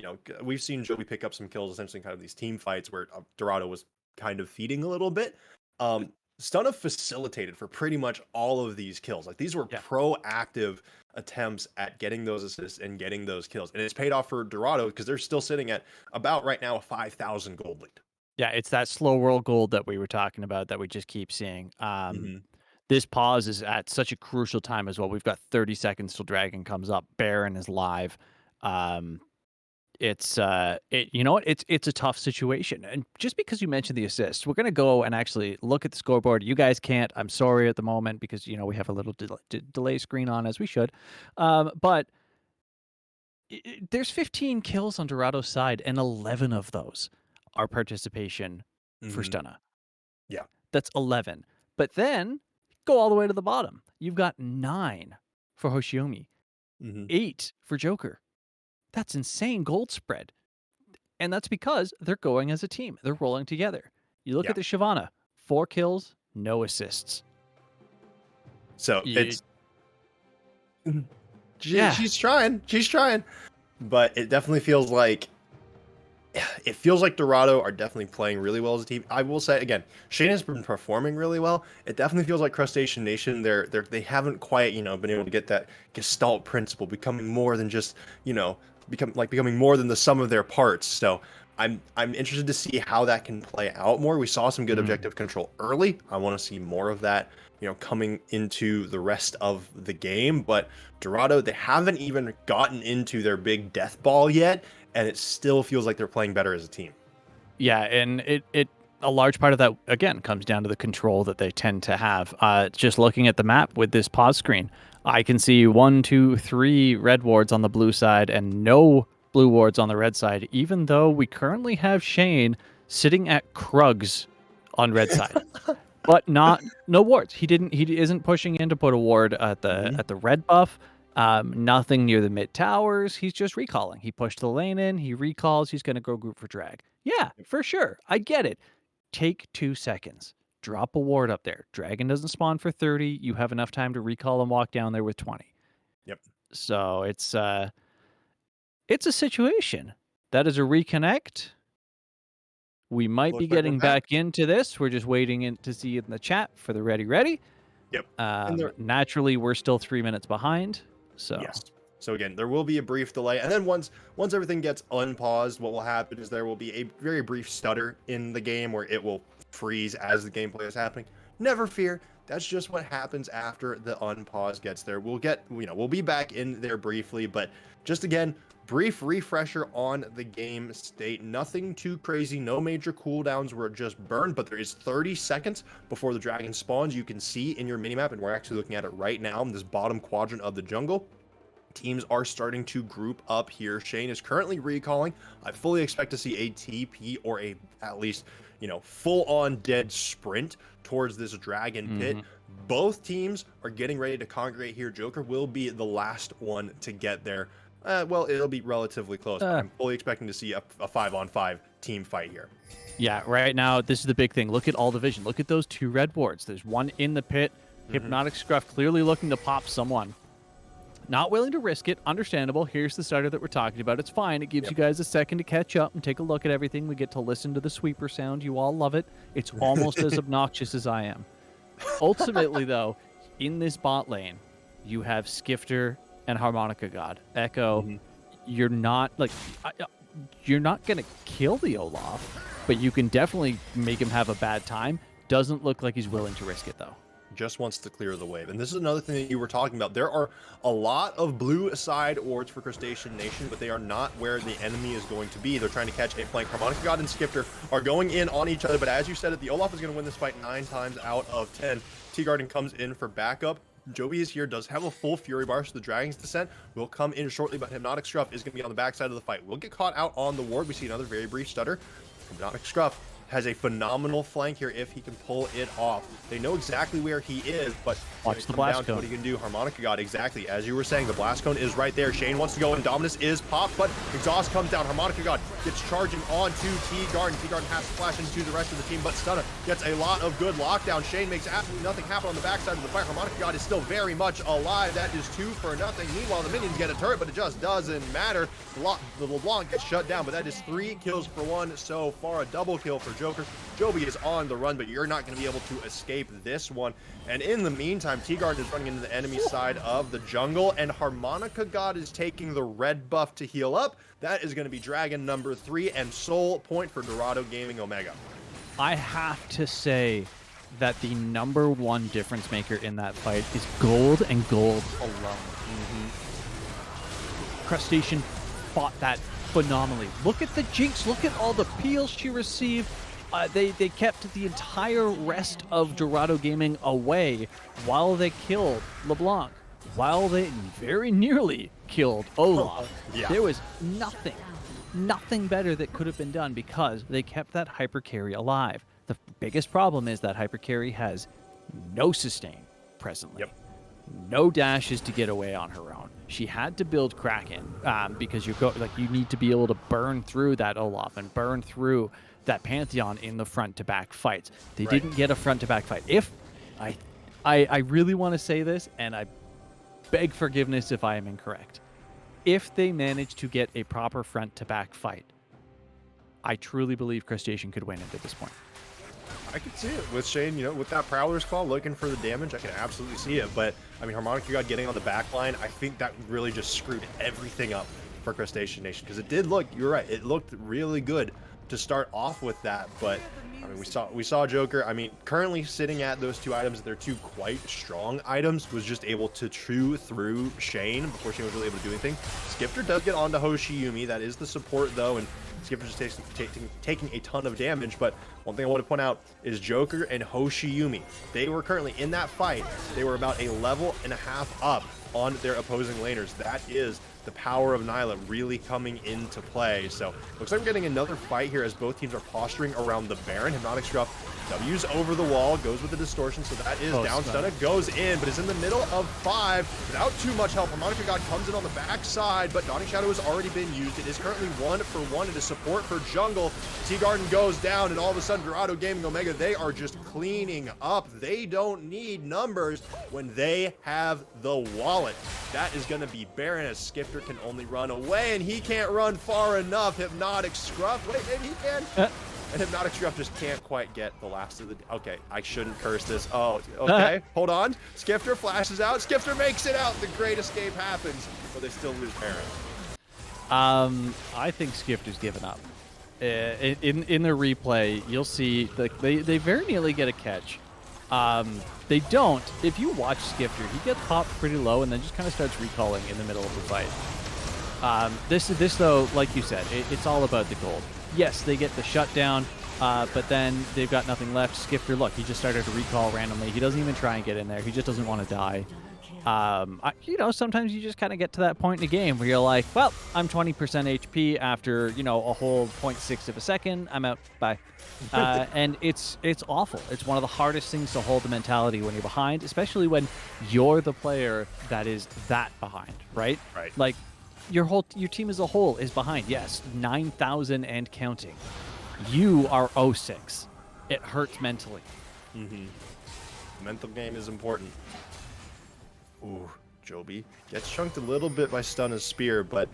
we've seen Joby pick up some kills essentially in kind of these team fights where Dorado was kind of feeding a little bit. Stunna facilitated for pretty much all of these kills. Like these were proactive attempts at getting those assists and getting those kills. And it's paid off for Dorado because they're still sitting at about right now a 5,000 gold lead. Yeah, it's that slow world gold that we were talking about that we just keep seeing. Hmm. This pause is at such a crucial time as well. We've got 30 seconds till Dragon comes up. Baron is live. Um, you know what? It's a tough situation. And just because you mentioned the assists, we're gonna go and actually look at the scoreboard. You guys can't. I'm sorry at the moment because we have a little delay screen on as we should. But there's 15 kills on Dorado's side, and 11 of those are participation for Hmm. Stunna. Yeah. That's 11. But then go all the way to the bottom. You've got 9 for Hoshiomi, Hmm. 8 for Joker. That's insane gold spread. And that's because they're going as a team. They're rolling together. You look Yeah. at the Shyvana, 4 kills, no assists. So You, it's yeah. she's trying. She's trying. But it definitely feels like Dorado are definitely playing really well as a team. I will say again, Shane has been performing really well. It definitely feels like Crustacean Nation. They haven't quite been able to get that Gestalt principle, becoming more than just becoming more than the sum of their parts. So I'm interested to see how that can play out more. We saw some good objective control early. I want to see more of that coming into the rest of the game. But Dorado, they haven't even gotten into their big death ball yet, and it still feels like they're playing better as a team. Yeah, and it a large part of that again comes down to the control that they tend to have. Just looking at the map with this pause screen, I can see 1, 2, 3 red wards on the blue side and no blue wards on the red side, even though we currently have Shane sitting at Krugs on red side. But no wards. He isn't pushing in to put a ward at Hmm. the red buff. Nothing near the mid towers. He's just recalling. He pushed the lane in. He recalls. He's going to go group for drag. Yeah, for sure. I get it. Take 2 seconds. Drop a ward up there. Dragon doesn't spawn for 30. You have enough time to recall and walk down there with 20. Yep. So it's a situation. That is a reconnect. We might be Looks like we're getting back. back into this. We're just waiting to see it in the chat for the ready. Yep. And there, Naturally, we're still 3 minutes behind. So yes. So again, there will be a brief delay, and then once everything gets unpaused, what will happen is there will be a very brief stutter in the game where it will freeze as the gameplay is happening. Never fear. That's just what happens after the unpause gets there. We'll be back in there briefly, but just again, brief refresher on the game state. Nothing too crazy, no major cooldowns were just burned, but there is 30 seconds before the dragon spawns. You can see in your minimap, and we're actually looking at it right now in this bottom quadrant of the jungle. Teams are starting to group up here. Shane is currently recalling. I fully expect to see a TP or at least full-on dead sprint towards this dragon pit. Both teams are getting ready to congregate here. Joker will be the last one to get there. Well, it'll be relatively close. But I'm fully expecting to see a 5-on-5 team fight here. yeah, right now this is the big thing. Look at all the vision. Look at those 2 red wards. There's one in the pit. Hypnotic Scruff clearly looking to pop someone. Not willing to risk it. Understandable. Here's the starter that we're talking about. It's fine. It gives you guys a second to catch up and take a look at everything. We get to listen to the sweeper sound. You all love it. It's almost as obnoxious as I am. Ultimately, though, in this bot lane, you have Skifter and Harmonica God. Echo, you're not gonna kill the Olaf, but you can definitely make him have a bad time. Doesn't look like he's willing to risk it though. Just wants to clear the wave. And this is another thing that you were talking about. There are a lot of blue side wards for Crustacean Nation, but they are not where the enemy is going to be. They're trying to catch a flank. Harmonica God and Skifter are going in on each other, but as you said it, the Olaf is going to win this fight 9 times out of 10. T-Garden comes in for backup. Joby is here, does have a full Fury bar, so the Dragon's Descent will come in shortly, but Hypnotic Scruff is going to be on the backside of the fight. We'll get caught out on the ward. We see another very brief stutter. Hypnotic Scruff has a phenomenal flank here if he can pull it off. They know exactly where he is, but watch the blast cone. What he can do. Harmonica God, exactly as you were saying, the blast cone is right there. Shane wants to go, and Dominus is popped, but Exhaust comes down. Harmonica God gets charging onto T-Garden. T-Garden has to flash into the rest of the team, but Stunna gets a lot of good lockdown. Shane makes absolutely nothing happen on the backside of the fight. Harmonica God is still very much alive. That is 2 for nothing. Meanwhile, the minions get a turret, but it just doesn't matter. The LeBlanc gets shut down, but that is 3 kills for 1 so far. A double kill for Joker. Joby is on the run, but you're not going to be able to escape this one. And in the meantime, T-Guard is running into the enemy side of the jungle, and Harmonica God is taking the red buff to heal up. That is going to be Dragon number 3 and soul point for Dorado Gaming Omega. I have to say that the #1 difference maker in that fight is gold and gold alone. Crustacean fought that phenomenally. Look at the Jinx. Look at all the peels she received. They kept the entire rest of Dorado Gaming away while they killed LeBlanc, while they very nearly killed Olaf. Yeah. There was nothing better that could have been done because they kept that hyper carry alive. The biggest problem is that hyper carry has no sustain presently. Yep. No dashes to get away on her own. She had to build Kraken because you need to be able to burn through that Olaf and burn through that Pantheon in the front to back fights. They didn't get a front to back fight. If I really want to say this, and I beg forgiveness if I am incorrect. If they manage to get a proper front to back fight, I truly believe Crustacean could win it at this point. I could see it with Shane, with that Prowler's Claw looking for the damage. I can absolutely see it. But, I mean, Harmonica God getting on the back line, I think that really just screwed everything up for Crustacean Nation. Because it did look, you're right, it looked really good to start off with that. But, I mean, we saw Joker, I mean, currently sitting at those 2 items, they're 2 quite strong items, was just able to chew through Shane before Shane was really able to do anything. Skifter does get onto Hoshiyumi. That is the support, though, and Skifter just taking a ton of damage. But one thing I want to point out is Joker and Hoshiyumi. They were currently in that fight. They were about a level and a half up on their opposing laners. That is the power of Nyla really coming into play. So looks like we're getting another fight here as both teams are posturing around the Baron. Hypnotic Scruff W's over the wall, goes with the distortion, so that is down. Stunna goes in, but is in the middle of 5 without too much help. Harmonica God comes in on the backside, but Dawning Shadow has already been used. It is currently 1-for-1. It is support for jungle. T-Garden goes down, and all of a sudden, Dorado Gaming Omega, they are just cleaning up. They don't need numbers when they have the wallet. That is going to be Baron, as Skifter can only run away, and he can't run far enough. Hypnotic Scruff, wait, maybe he can. And Hypnotic Scruff just can't quite get the last of the... Okay, I shouldn't curse this. Oh, okay. Hold on. Skifter flashes out. Skifter makes it out. The great escape happens, but they still lose Baron. I think Skifter's given up. In the replay, you'll see they very nearly get a catch. They don't. If you watch Skifter, he gets popped pretty low and then just kind of starts recalling in the middle of the fight. This though, like you said, it's all about the gold. Yes, they get the shutdown, but then they've got nothing left. Skifter, look, he just started to recall randomly. He doesn't even try and get in there. He just doesn't want to die. Sometimes you just kind of get to that point in the game where you're like, well, I'm 20% HP after, a whole 0.6 of a second. I'm out. Bye. And it's awful. It's one of the hardest things to hold the mentality when you're behind, especially when you're the player that is that behind, right? Right. Like, your team as a whole is behind. Yes, 9,000 and counting. You are 0-6. It hurts mentally. Mental game is important. Ooh, Joby gets chunked a little bit by Stunna's spear, but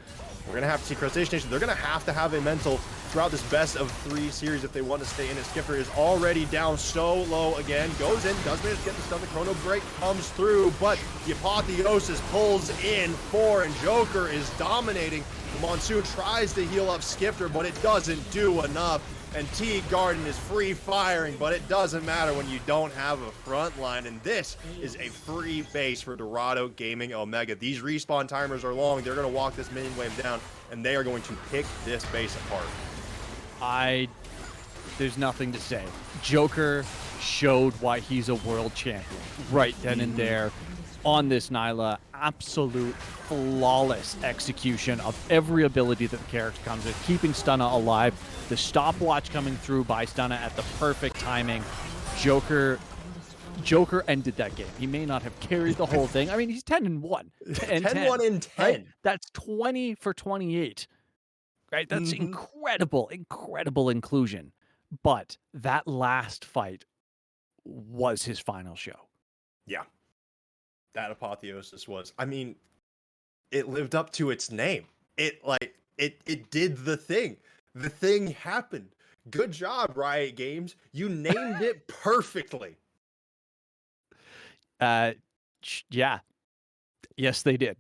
we're going to have to see Crustacean Nation. They're going to have a mental throughout this best of 3 series if they want to stay in it. Skifter is already down so low again. Goes in, does manage to get the stun. The Chrono Break comes through, but the Apotheosis pulls in 4, and Joker is dominating. The Monsoon tries to heal up Skifter, but it doesn't do enough. And T-Garden is free firing, but it doesn't matter when you don't have a front line. And this is a free base for Dorado Gaming Omega. These respawn timers are long. They're going to walk this minion wave down, and they are going to pick this base apart. There's nothing to say. Joker showed why he's a world champion right then and there on this Nyla. Absolute flawless execution of every ability that the character comes with, keeping Stunna alive, the stopwatch coming through by Stunna at the perfect timing. Joker ended that game. He may not have carried the whole thing. I mean, he's 10-1. 10-1 in 10. Right? That's 20 for 28. Right? That's incredible inclusion. But that last fight was his final show. Yeah. That Apotheosis was. I mean, it lived up to its name. It did the thing. The thing happened. Good job, Riot Games. You named it perfectly. Yeah. Yes, they did.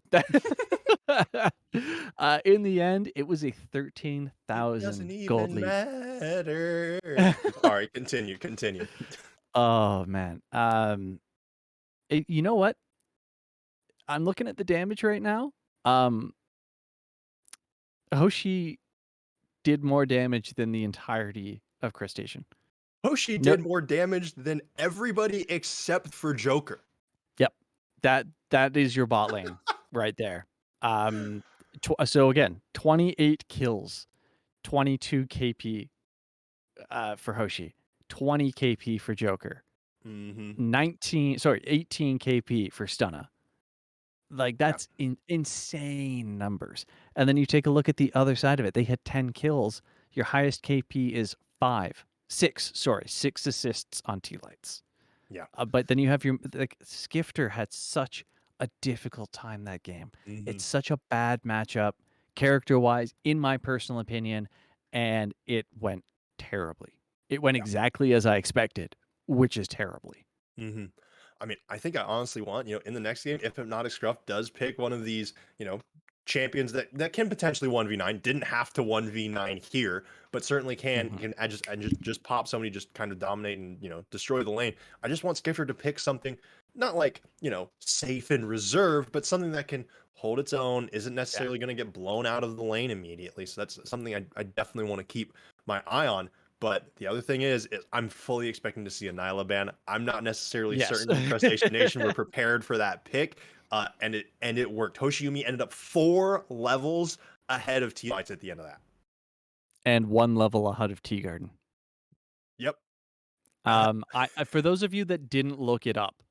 In the end, it was a It doesn't 13,000 gold even lead. matter. Sorry, continue. Oh man. You know what? I'm looking at the damage right now. Hoshi did more damage than the entirety of Crustacean. Hoshi No, did more damage than everybody except for Joker. yep. That is your bot lane right there. So again, 28 kills, 22 KP for Hoshi, 20 KP for Joker, Mm-hmm. 18 KP for Stunna. Like Yeah. that's insane numbers. And then you take a look at the other side of it. They had 10 kills. Your highest KP is 6 assists on T-Lights. Yeah. But then you have your like Skifter had such a difficult time that game. Mm-hmm. It's such a bad matchup character-wise, in my personal opinion, and it went terribly. It went Yeah. exactly as I expected, which is terribly. Mm-hmm. I mean, I think I honestly want, in the next game, if Hypnotic Scruff does pick one of these, champions that can potentially 1v9, didn't have to 1v9 here, but certainly can just pop somebody, just kind of dominate and, destroy the lane. I just want Skifter to pick something not like, safe and reserved, but something that can hold its own, isn't Yeah. necessarily going to get blown out of the lane immediately. So that's something I definitely want to keep my eye on. But the other thing is I'm fully expecting to see a Nyla ban. I'm not necessarily Yes. certain the Crustacean Nation were prepared for that pick, and it worked. Hoshiumi ended up 4 levels ahead of T-Lights at the end of that. And 1 level ahead of Tea Garden. Yep. I for those of you that didn't look it up,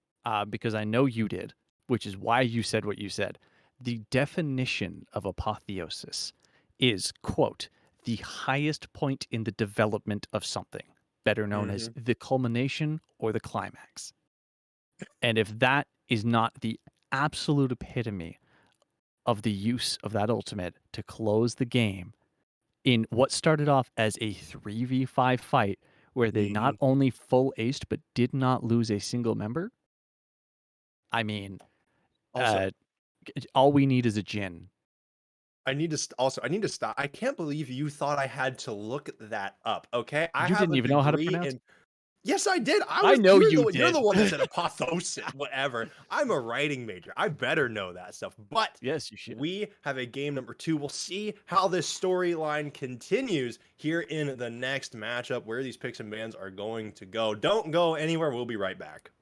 because I know you did, which is why you said what you said, the definition of apotheosis is, quote, the highest point in the development of something, better known as Mhm. the culmination or the climax. And if that is not the absolute epitome of the use of that ultimate to close the game in what started off as a 3v5 fight where they not Mhm. only full aced but did not lose a single member. I mean, Also, uh, all we need is a Jin. I need to stop. I can't believe you thought I had to look that up. Okay, I You have didn't a even know how to degree pronounce in. it. Yes, I did. I know you You're the did. one that said apotheosis, whatever. I'm a writing major. I better know that stuff. But Yes, you should. we have a game number 2. We'll see how this storyline continues here in the next matchup, where these picks and bans are going to go. Don't go anywhere. We'll be right back.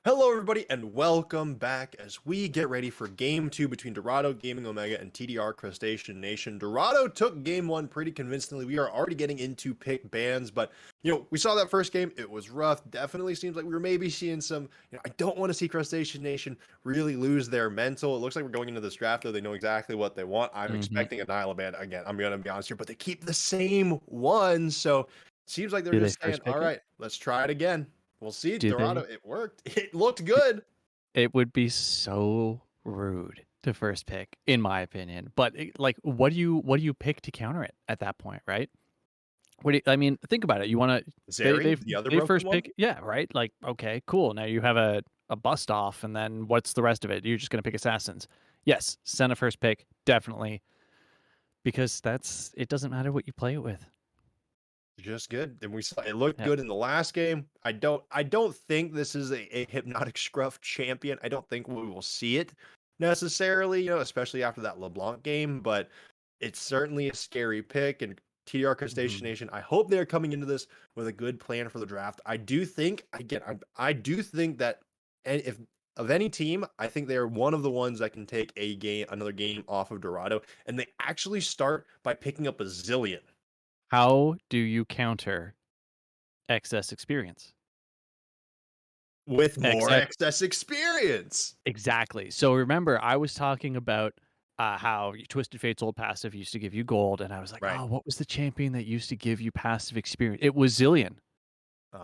Hello, everybody, and welcome back as we get ready for Game 2 between Dorado Gaming Omega and TDR Crustacean Nation. Dorado took Game 1 pretty convincingly. We are already getting into pick bans, but, we saw that first game. It was rough. Definitely seems like we were maybe seeing some, I don't want to see Crustacean Nation really lose their mental. It looks like we're going into this draft, though. They know exactly what they want. I'm expecting a Nyla ban. Again, I'm going to be honest here, but they keep the same one, so it seems like they're Do they just saying, first all pick it? right, let's try it again. We'll see. Do Dorado, they? it worked. It looked good. It would be so rude to first pick, in my opinion. But like, what do you pick to counter it at that point, right? I mean, think about it. You want to Zeri, the other they broken first one? pick, yeah, right? Like, okay, cool. Now you have a bust off, and then what's the rest of it? You're just gonna pick assassins. Yes, send a first pick, definitely, because it doesn't matter what you play it with. Just good. And we saw it looked Yep. good in the last game. I don't think this is a hypnotic scruff champion. I don't think we will see it necessarily, especially after that LeBlanc game, but it's certainly a scary pick. And TDR Crustacean Mhm. Nation, I hope they're coming into this with a good plan for the draft. I do think, I do think that, and if of any team, I think they are one of the ones that can take another game off of Dorado, and they actually start by picking up a zillion. How do you counter excess experience? With more Excess. excess experience. Exactly. So remember, I was talking about how Twisted Fate's old passive used to give you gold, and I was like, Right. oh, what was the champion that used to give you passive experience? It was Zillion.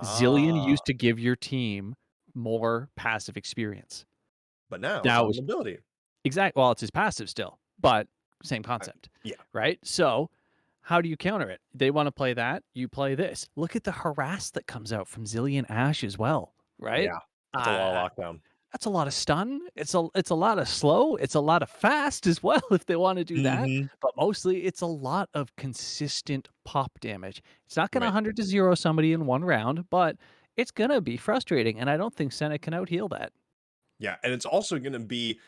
Zillion Ah, used to give your team more passive experience. but now it's Now it on was ability. well, it's his passive still, but same I concept, yeah, right? So how do you counter it? They want to play that, you play this. Look at the harass that comes out from Zillion Ash as well, right? yeah. That's a lot Uh, of lockdown. That's a lot of stun. It's a lot of slow. It's a lot of fast as well if they want to do that. Mhm. But mostly it's a lot of consistent pop damage. It's not going to Right. 100 to 0 somebody in one round, but it's going to be frustrating. And I don't think Senna can out heal that. Yeah, and it's also gonna be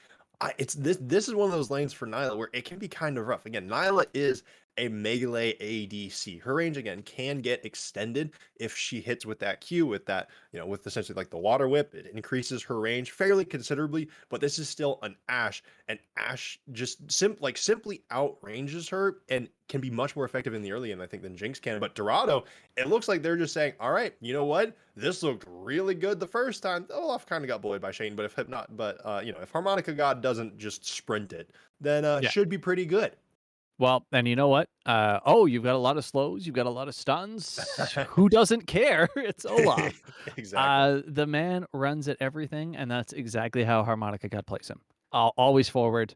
it's this is one of those lanes for Nyla where it can be kind of rough. Again, Nyla is a melee ADC. Her range again can get extended if she hits with that Q, with that, with essentially like the water whip. It increases her range fairly considerably, but this is still an Ashe, and Ashe just simply outranges her and can be much more effective in the early game, I think, than Jinx can. But Dorado, it looks like they're just saying, all right, you know what? This looked really good the first time. Olaf kind of got bullied by Shane, but if Harmonica God doesn't just sprint it, then Yeah. should be pretty good. Well, and you know what? Oh, you've got a lot of slows. You've got a lot of stuns. Who doesn't care? It's Olaf. Exactly. The man runs at everything, and that's exactly how Harmonica God plays him. Always forward,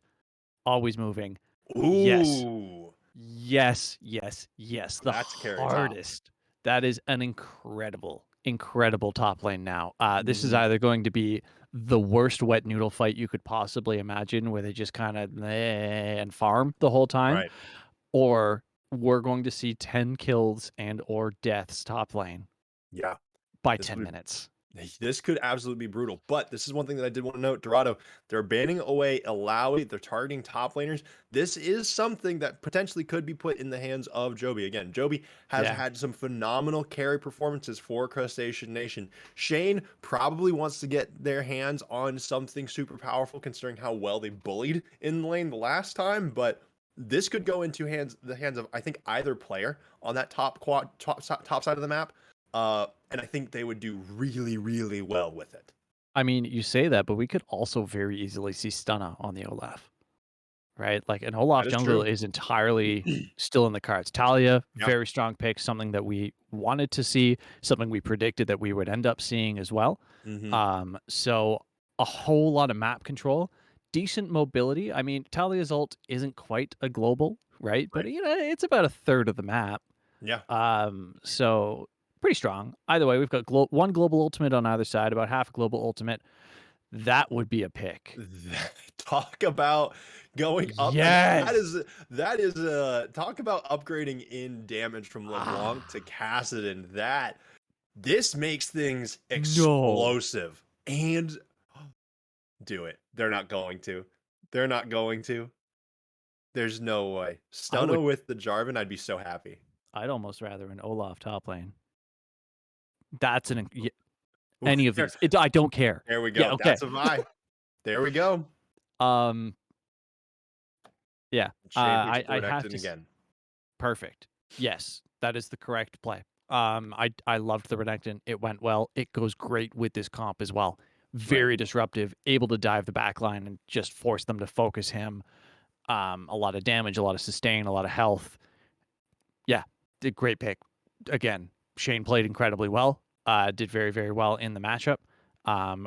always moving. Yes. Ooh, Yes, yes, yes. The that's carry top. hardest. That is an incredible, incredible top lane now. This is Mhm. either going to be the worst wet noodle fight you could possibly imagine, where they just kind of and farm the whole time, Right. or we're going to see 10 kills and or deaths top lane Yeah. by This 10 would minutes. This could absolutely be brutal, but this is one thing that I did want to note. Dorado, they're banning away Alawi. They're targeting top laners. This is something that potentially could be put in the hands of Joby. Again, Joby has Yeah. had some phenomenal carry performances for Crustacean Nation. Shane probably wants to get their hands on something super powerful, considering how well they bullied in the lane the last time, but this could go into the hands of, I think, either player on that top side of the map. And I think they would do really, really well with it. I mean, you say that, but we could also very easily see Stunna on the Olaf. Right? Like an Olaf That is jungle true. is entirely still in the cards. Talia, Yeah. very strong pick, something that we wanted to see, something we predicted that we would end up seeing as well. Hmm. So a whole lot of map control, decent mobility. I mean, Talia's ult isn't quite a global, right? But Right. it's about a third of the map. Yeah. So pretty strong. Either way, we've got one global ultimate on either side, about half a global ultimate. That would be a pick. Talk about going up, and Yes. that is talk about upgrading in damage from LeBlanc to Ah. Cassidon. That this makes things No. explosive. And do it. They're not going to. They're not going to. There's no way. I would Stunna with the Jarvan, I'd be so happy. I'd almost rather an Olaf top lane. That's Any of these. I don't care. There we go. Yeah, okay. That's a Vi. There we go. Yeah. Shane picks up the I have Renekton to. again. Perfect. Yes, that is the correct play. I loved the Renekton. It went well. It goes great with this comp as well. Very disruptive, able to dive the backline and just force them to focus him. A lot of damage, a lot of sustain, a lot of health. Yeah, did great pick. Again, Shane played incredibly well. Did very, very well in the matchup.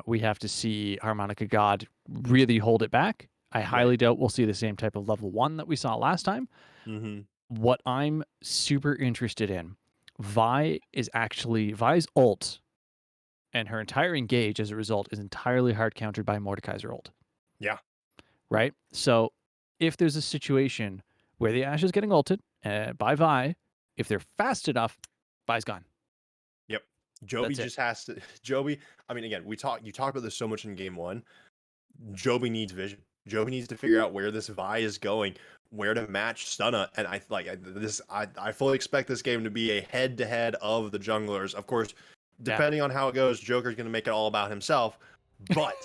We have to see Harmonica God really hold it back. I highly doubt we'll see the same type of level 1 that we saw last time. Mm-hmm. What I'm super interested in, Vi's ult and her entire engage as a result is entirely hard countered by Mordekaiser ult. Yeah. Right? So if there's a situation where the Ashe is getting ulted by Vi, if they're fast enough, Vi's gone. Yep. Joby just has to. Joby. I mean, again, you talk about this so much in game 1. Joby needs vision. Joby needs to figure out where this Vi is going, where to match Stunna, and I fully expect this game to be a head-to-head of the junglers. Of course, depending on how it goes, Joker's going to make it all about himself. But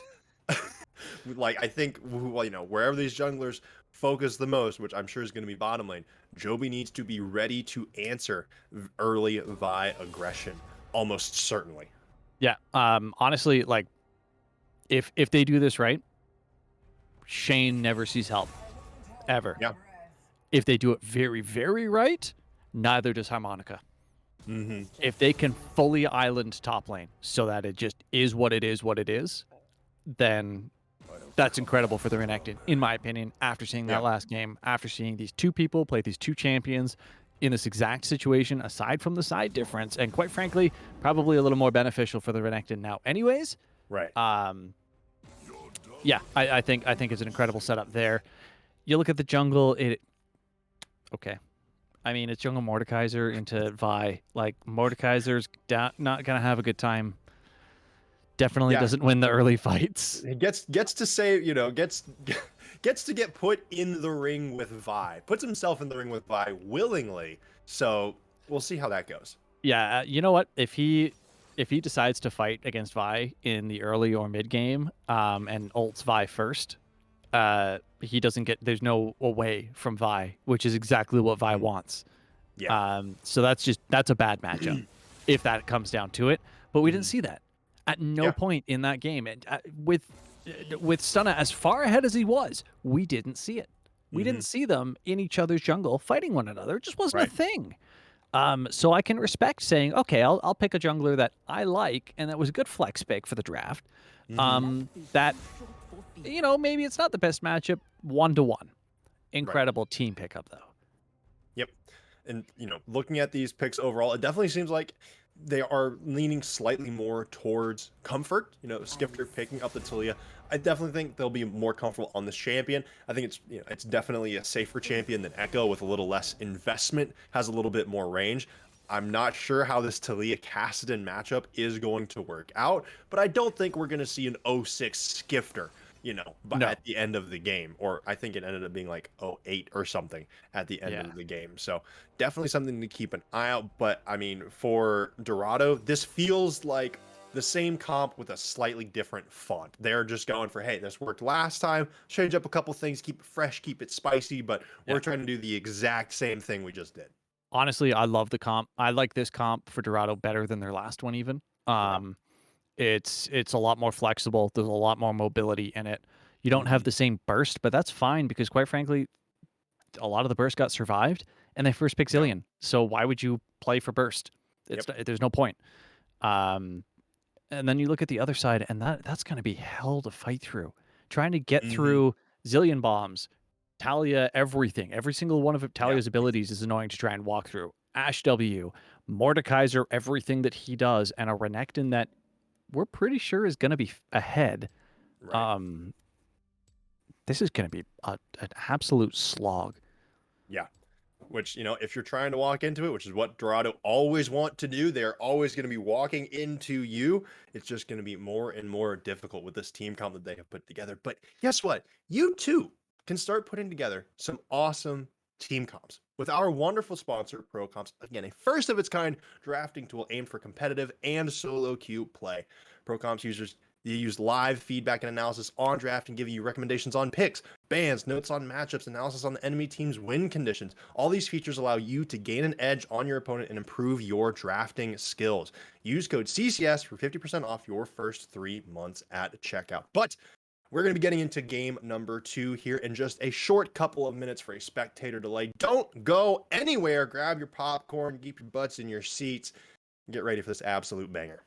I think wherever these junglers focus the most, which I'm sure is going to be bottom lane, Joby needs to be ready to answer early Vi aggression, almost certainly. Yeah. Honestly, if they do this right, Shane never sees help. Ever. Yeah. If they do it very, very right, neither does Harmonica. Mm-hmm. If they can fully island top lane so that it just is what it is, then that's incredible for the Renekton, in my opinion, after seeing that last game, after seeing these two people play these two champions in this exact situation, aside from the side difference, and quite frankly, probably a little more beneficial for the Renekton now anyways. Right. Yeah, I think it's an incredible setup there. You look at the jungle, okay. I mean, it's jungle Mordekaiser into Vi. Mordekaiser's not going to have a good time. Definitely doesn't win the early fights. He gets to say, gets to get put in the ring with Vi. Puts himself in the ring with Vi willingly. So we'll see how that goes. Yeah, you know what? If he decides to fight against Vi in the early or mid game, and ults Vi first, he doesn't get. There's no away from Vi, which is exactly what Vi wants. Yeah. So that's a bad matchup if that comes down to it. But we didn't see that at no point in that game. And with Stunna as far ahead as he was, we didn't see it. We didn't see them in each other's jungle fighting one another. It just wasn't a thing. So I can respect saying, okay, I'll pick a jungler that I like and that was a good flex pick for the draft. That, maybe it's not the best matchup 1-1. Incredible team pickup though. Yep. And, looking at these picks overall, it definitely seems like they are leaning slightly more towards comfort. Skifter picking up the Talia. I definitely think they'll be more comfortable on this champion. I think it's definitely a safer champion than Echo with a little less investment, has a little bit more range. I'm not sure how this Talia Kassadin matchup is going to work out, but I don't think we're going to see an 0-6 Skifter. But at the end of the game, or I think it ended up being like 0-8 or something at the end of the game. So definitely something to keep an eye out. But I mean, for Dorado, this feels like the same comp with a slightly different font. They're just going for, hey, this worked last time, change up a couple things, keep it fresh, keep it spicy, but we're trying to do the exact same thing we just did. Honestly, I love the comp. I like this comp for Dorado better than their last one even. It's a lot more flexible. There's a lot more mobility in it. You don't have the same burst, but that's fine because quite frankly, a lot of the burst got survived and they first picked Zilean. So why would you play for burst? There's no point. And then you look at the other side and that's going to be hell to fight through. Trying to get through Zilean bombs, Talia, everything. Every single one of Talia's abilities is annoying to try and walk through. Ash W, Mordekaiser, everything that he does, and a Renekton that we're pretty sure is going to be ahead. Right. This is going to be an absolute slog. Yeah. Which, if you're trying to walk into it, which is what Dorado always want to do, they're always going to be walking into you. It's just going to be more and more difficult with this team comp that they have put together. But guess what? You too can start putting together some awesome team comps. With our wonderful sponsor, Pro Comps, again, a first of its kind drafting tool aimed for competitive and solo queue play. Pro Comps users use live feedback and analysis on drafting, giving you recommendations on picks, bans, notes on matchups, analysis on the enemy team's win conditions. All these features allow you to gain an edge on your opponent and improve your drafting skills. Use code CCS for 50% off your first 3 months at checkout. But we're going to be getting into game number 2 here in just a short couple of minutes for a spectator delay. Don't go anywhere. Grab your popcorn, keep your butts in your seats, and get ready for this absolute banger.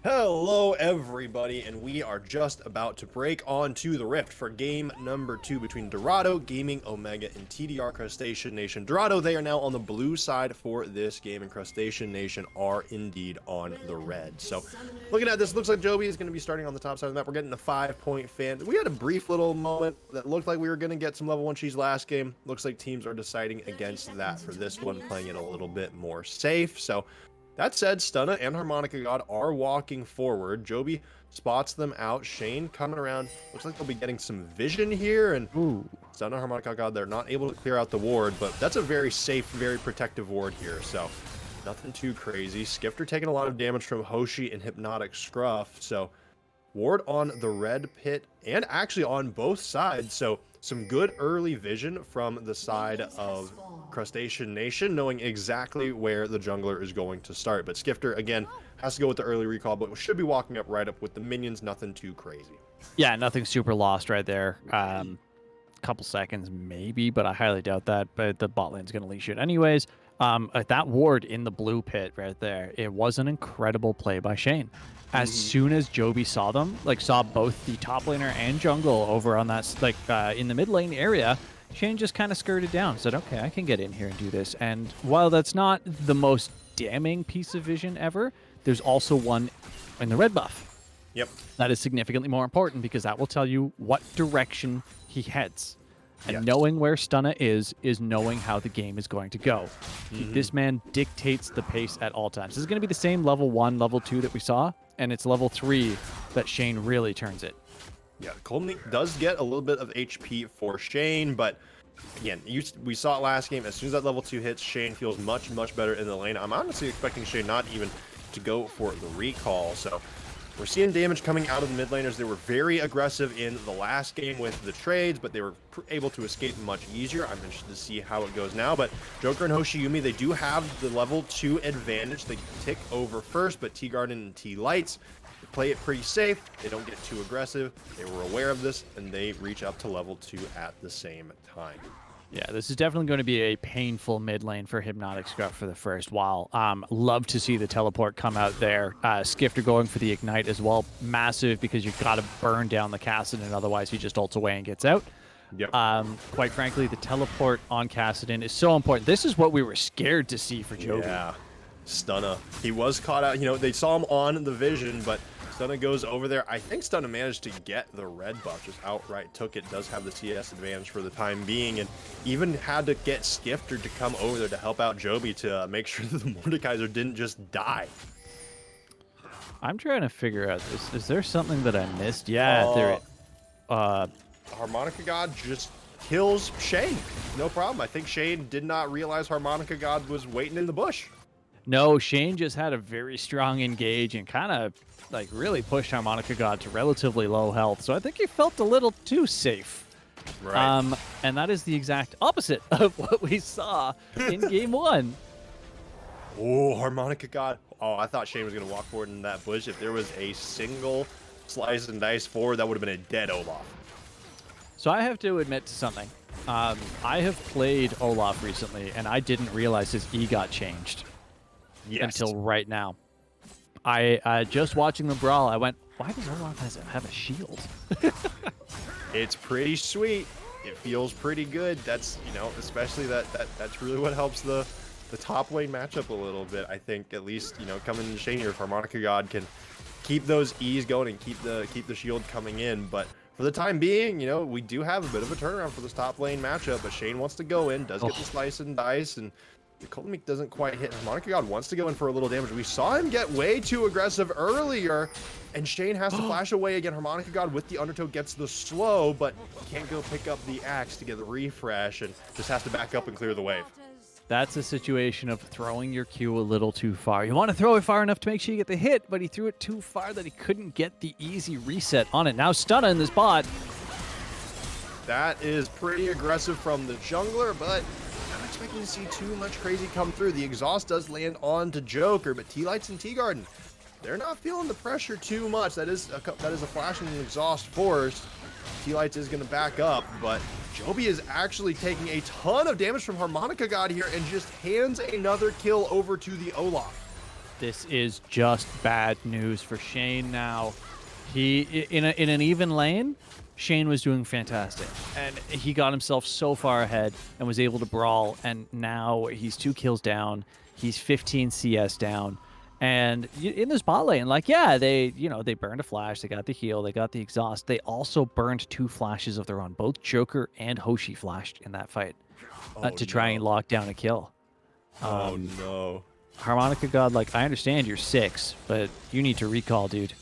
Hello, everybody, and we are just about to break onto the Rift for game number 2 between Dorado Gaming Omega and TDR Crustacean Nation. Dorado, they are now on the blue side for this game, and Crustacean Nation are indeed on the red. So, looking at this, looks like Joby is going to be starting on the top side of the map. We're getting a 5-point fan. We had a brief little moment that looked like we were going to get some level 1 cheese last game. Looks like teams are deciding against that for this one, playing it a little bit more safe. So, that said, Stunna and Harmonica God are walking forward. Joby spots them out. Shane coming around. Looks like they'll be getting some vision here. And Stunna, Harmonica God, they're not able to clear out the ward, but that's a very safe, very protective ward here. So nothing too crazy. Skifter taking a lot of damage from Hoshi and Hypnotic Scruff. So ward on the red pit and actually on both sides. So some good early vision from the side of Crustacean Nation, knowing exactly where the jungler is going to start. But Skifter, again, has to go with the early recall, but should be walking up right up with the minions. Nothing too crazy. Yeah, nothing super lost right there. Couple seconds maybe, but I highly doubt that. But the bot lane's going to leash it anyways. That ward in the blue pit right there, it was an incredible play by Shane. As soon as Joby saw them, saw both the top laner and jungle over on that, in the mid lane area, Shane just kind of skirted down, said, okay, I can get in here and do this. And while that's not the most damning piece of vision ever, there's also one in the red buff. Yep. That is significantly more important because that will tell you what direction he heads. And knowing where Stunna is knowing how the game is going to go. This man dictates the pace at all times. This is going to be the same level 1, level 2 that we saw, and it's level 3 that Shane really turns it. Yeah, Coldney does get a little bit of HP for Shane, but again, we saw it last game. As soon as that level 2 hits, Shane feels much, much better in the lane. I'm honestly expecting Shane not even to go for the recall, so we're seeing damage coming out of the mid laners. They were very aggressive in the last game with the trades, but they were able to escape much easier. I'm interested to see how it goes now, but Joker and Hoshiyumi, they do have the level 2 advantage. They tick over first, but T-Garden and T-Lights play it pretty safe. They don't get too aggressive. They were aware of this, and they reach up to level 2 at the same time. Yeah, this is definitely going to be a painful mid lane for Hypnotic Scruff for the first while. Love to see the teleport come out there. Skifter going for the ignite as well. Massive, because you've got to burn down the Kassadin, otherwise he just ults away and gets out. Yep. Quite frankly, the teleport on Kassadin is so important. This is what we were scared to see for Joby. Yeah, Stunna. He was caught out. You know, they saw him on the vision, but Stunna goes over there. I think Stunna managed to get the red buff, just outright took it. Does have the CS advantage for the time being, and even had to get Skifter to come over there to help out Joby to make sure that the Mordekaiser didn't just die. I'm trying to figure out this. Is there something that I missed? Yeah, there. Harmonica God just kills Shane. No problem. I think Shane did not realize Harmonica God was waiting in the bush. No, Shane just had a very strong engage and kind of really pushed Harmonica God to relatively low health. So I think he felt a little too safe. Right. And that is the exact opposite of what we saw in game 1. Oh, Harmonica God. Oh, I thought Shane was going to walk forward in that bush. If there was a single slice and dice forward, that would have been a dead Olaf. So I have to admit to something. I have played Olaf recently, and I didn't realize his E got changed. Yes. Until right now. I just watching the brawl, I went, why does Olaf have a shield? It's pretty sweet. It feels pretty good. That's, you know, especially that's really what helps the top lane matchup a little bit. I think at least, you know, coming in Shane here, if Harmonica God can keep those E's going and keep the shield coming in. But for the time being, you know, we do have a bit of a turnaround for this top lane matchup, but Shane wants to go in, does get the slice and dice, and the Coldmeek doesn't quite hit. Harmonica God wants to go in for a little damage. We saw him get way too aggressive earlier, and Shane has to flash away again. Harmonica God with the undertow gets the slow, but can't go pick up the axe to get the refresh, and just has to back up and clear the wave. That's a situation of throwing your Q a little too far. You want to throw it far enough to make sure you get the hit, but he threw it too far that he couldn't get the easy reset on it. Now Stunna in this bot. That is pretty aggressive from the jungler, but I'm expecting to see too much crazy come through. The exhaust does land on to Joker, but T-Lights and T-Garden, they're not feeling the pressure too much. That is a flash and an exhaust forced. T-Lights is going to back up, but Joby is actually taking a ton of damage from Harmonica God here and just hands another kill over to the Olaf. This is just bad news for Shane now. He in an even lane, Shane was doing fantastic, and he got himself so far ahead and was able to brawl, and now he's 2 kills down. He's 15 CS down. And in this bot lane, like, yeah, they burned a flash, they got the heal, they got the exhaust. They also burned 2 flashes of their own. Both Joker and Hoshi flashed in that fight to try and lock down a kill. Oh no. Harmonica God, like, I understand you're 6, but you need to recall, dude.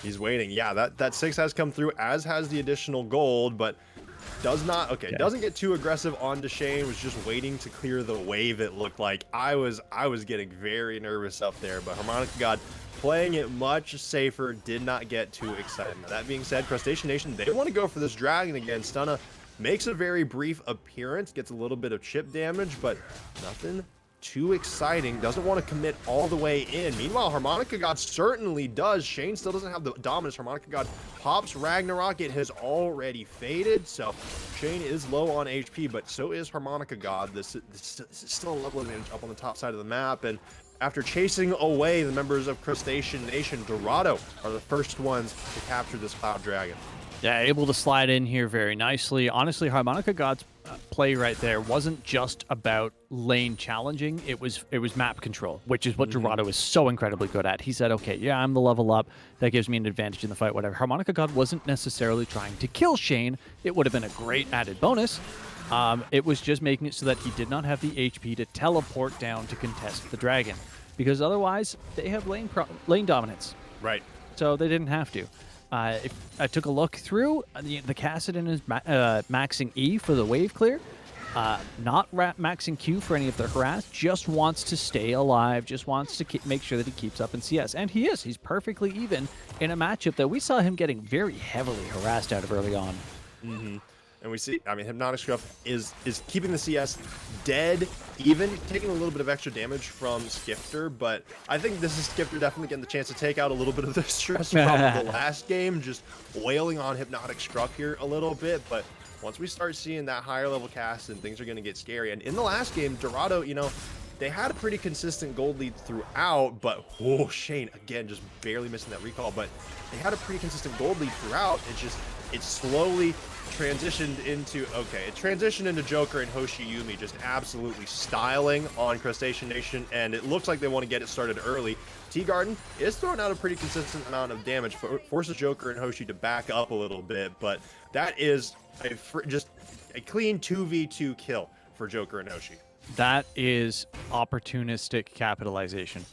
He's waiting. Yeah, that 6 has come through, as has the additional gold, but doesn't get too aggressive onto Shane. Was just waiting to clear the wave, it looked like. I was getting very nervous up there, but Harmonica God playing it much safer, did not get too excited. That being said, Crustacean Nation, they want to go for this dragon again. Stunna makes a very brief appearance, gets a little bit of chip damage, but nothing too exciting. Doesn't want to commit all the way in. Meanwhile, Harmonica God certainly does. Shane still doesn't have the dominance. Harmonica God pops Ragnarok. It has already faded, so Shane is low on HP, but so is Harmonica God. This is still a level advantage up on the top side of the map, and after chasing away the members of Crustacean Nation, Dorado are the first ones to capture this Cloud Dragon. Yeah, able to slide in here very nicely. Honestly, Harmonica God's play right there wasn't just about lane challenging. It was map control, which is what Dorado is so incredibly good at. He said, okay, yeah, I'm the level up. That gives me an advantage in the fight, whatever. Harmonica God wasn't necessarily trying to kill Shane. It would have been a great added bonus. It was just making it so that he did not have the HP to teleport down to contest the dragon, because otherwise they have lane dominance. Right. So they didn't have to. If I took a look through, the Kassadin is maxing E for the wave clear, not maxing Q for any of the harass, just wants to stay alive, just wants to make sure that he keeps up in CS. And he is. He's perfectly even in a matchup that we saw him getting very heavily harassed out of early on. And we see, I mean, Hypnotic Scruff is keeping the CS dead, even taking a little bit of extra damage from Skifter, but I think this is Skifter definitely getting the chance to take out a little bit of the stress from the last game, just wailing on Hypnotic Scruff here a little bit, but once we start seeing that higher level cast, and things are going to get scary. And in the last game, Dorado, they had a pretty consistent gold lead throughout, but whoa, Shane, again, just barely missing that recall, but they had a pretty consistent gold lead throughout. It slowly transitioned into Joker and Hoshi Yumi just absolutely styling on Crustacean Nation, and it looks like they want to get it started early. T-Garden is throwing out a pretty consistent amount of damage, forces Joker and Hoshi to back up a little bit, but that is just a clean 2v2 kill for Joker and Hoshi. That is opportunistic capitalization.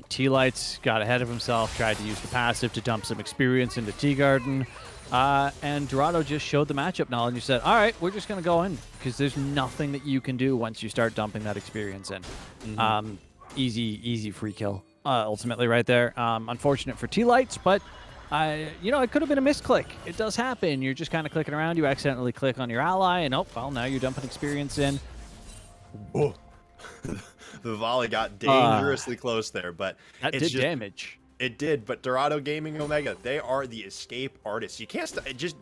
T-Lights got ahead of himself, tried to use the passive to dump some experience into T-Garden, and Dorado just showed the matchup knowledge and said, all right, we're just going to go in, because there's nothing that you can do once you start dumping that experience in. Easy free kill, ultimately, right there. Unfortunate for T-Lights, but it could have been a misclick. It does happen. You're just kind of clicking around. You accidentally click on your ally, and oh, well, now you're dumping experience in. Oh. The volley got dangerously close there, but that did damage. It did, but Dorado Gaming Omega, they are the escape artists. You can't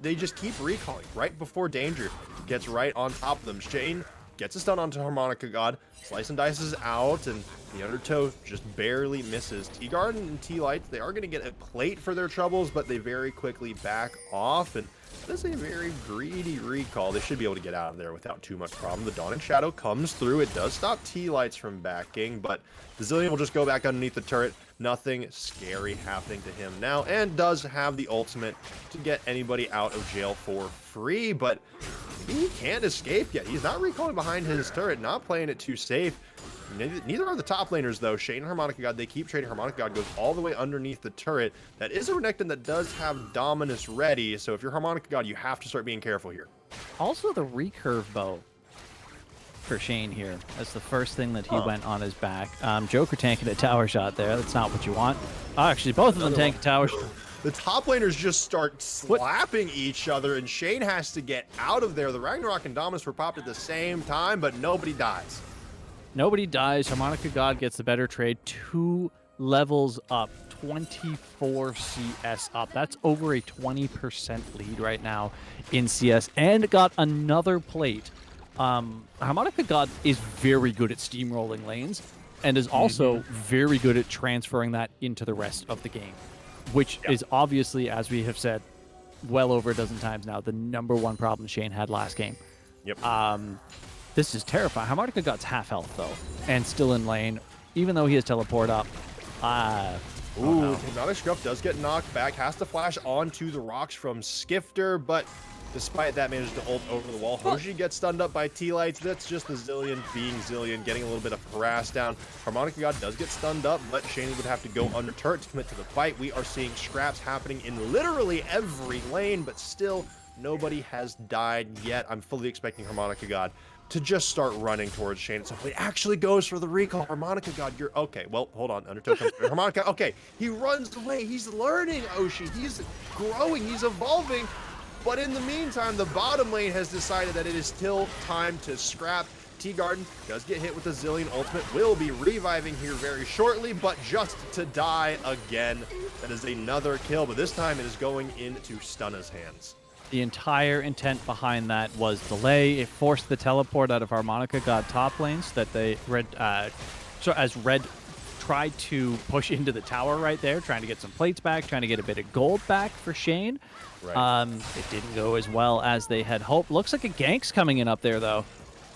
they just keep recalling right before danger gets right on top of them. Shane gets a stun onto Harmonica God, slice and dices out, and the undertow just barely misses. T-Garden and T-Lights, they are going to get a plate for their troubles, but they very quickly back off, and that's a very greedy recall. They should be able to get out of there without too much problem. The Dawning Shadow comes through. It does stop T-Lights from backing, but the Zillion will just go back underneath the turret. Nothing scary happening to him now, and does have the ultimate to get anybody out of jail for free, but he can't escape yet. He's not recalling behind his turret, not playing it too safe. Neither are the top laners, though. Shane and Harmonica God, they keep trading. Harmonica God goes all the way underneath the turret. That is a Renekton that does have Dominus ready, so if you're Harmonica God, you have to start being careful here. Also, the recurve bow for Shane here. That's the first thing that he went on his back. Joker tanking a tower shot there. That's not what you want. Oh, actually, both of them tank a tower shot. The top laners just start slapping each other, and Shane has to get out of there. The Ragnarok and Dominus were popped at the same time, but nobody dies. Nobody dies. Harmonica God gets the better trade. 2 levels up. 24 CS up. That's over a 20% lead right now in CS, and got another plate. Harmonica God is very good at steamrolling lanes. and is also very good at transferring that into the rest of the game, which is obviously, as we have said well over a dozen times now, the #1 problem Shane had last game. Yep. This is terrifying. Harmonica God's half health, though, and still in lane, even though he has teleport up. Hypnotic Scruff does get knocked back, has to flash onto the rocks from Skifter, but despite that, managed to ult over the wall. Hoshi gets stunned up by T-Lights. That's just the Zillion being Zillion, getting a little bit of harass down. Harmonica God does get stunned up, but Shane would have to go under turret to commit to the fight. We are seeing scraps happening in literally every lane, but still, nobody has died yet. I'm fully expecting Harmonica God to just start running towards Shane at some point. He actually goes for the recall. Harmonica God, you're okay. Well, hold on. Undertow comes through. Harmonica, okay. He runs away. He's learning, Oshi. He's growing. He's evolving. But in the meantime, the bottom lane has decided that it is still time to scrap. T-Garden does get hit with the Zillion ultimate, will be reviving here very shortly, but just to die again. That is another kill, but this time it is going into Stunna's hands. The entire intent behind that was delay. It forced the teleport out of Harmonica God top lanes that as Red tried to push into the tower right there, trying to get some plates back, trying to get a bit of gold back for Shane. Right. It didn't go as well as they had hoped. Looks like a gank's coming in up there, though.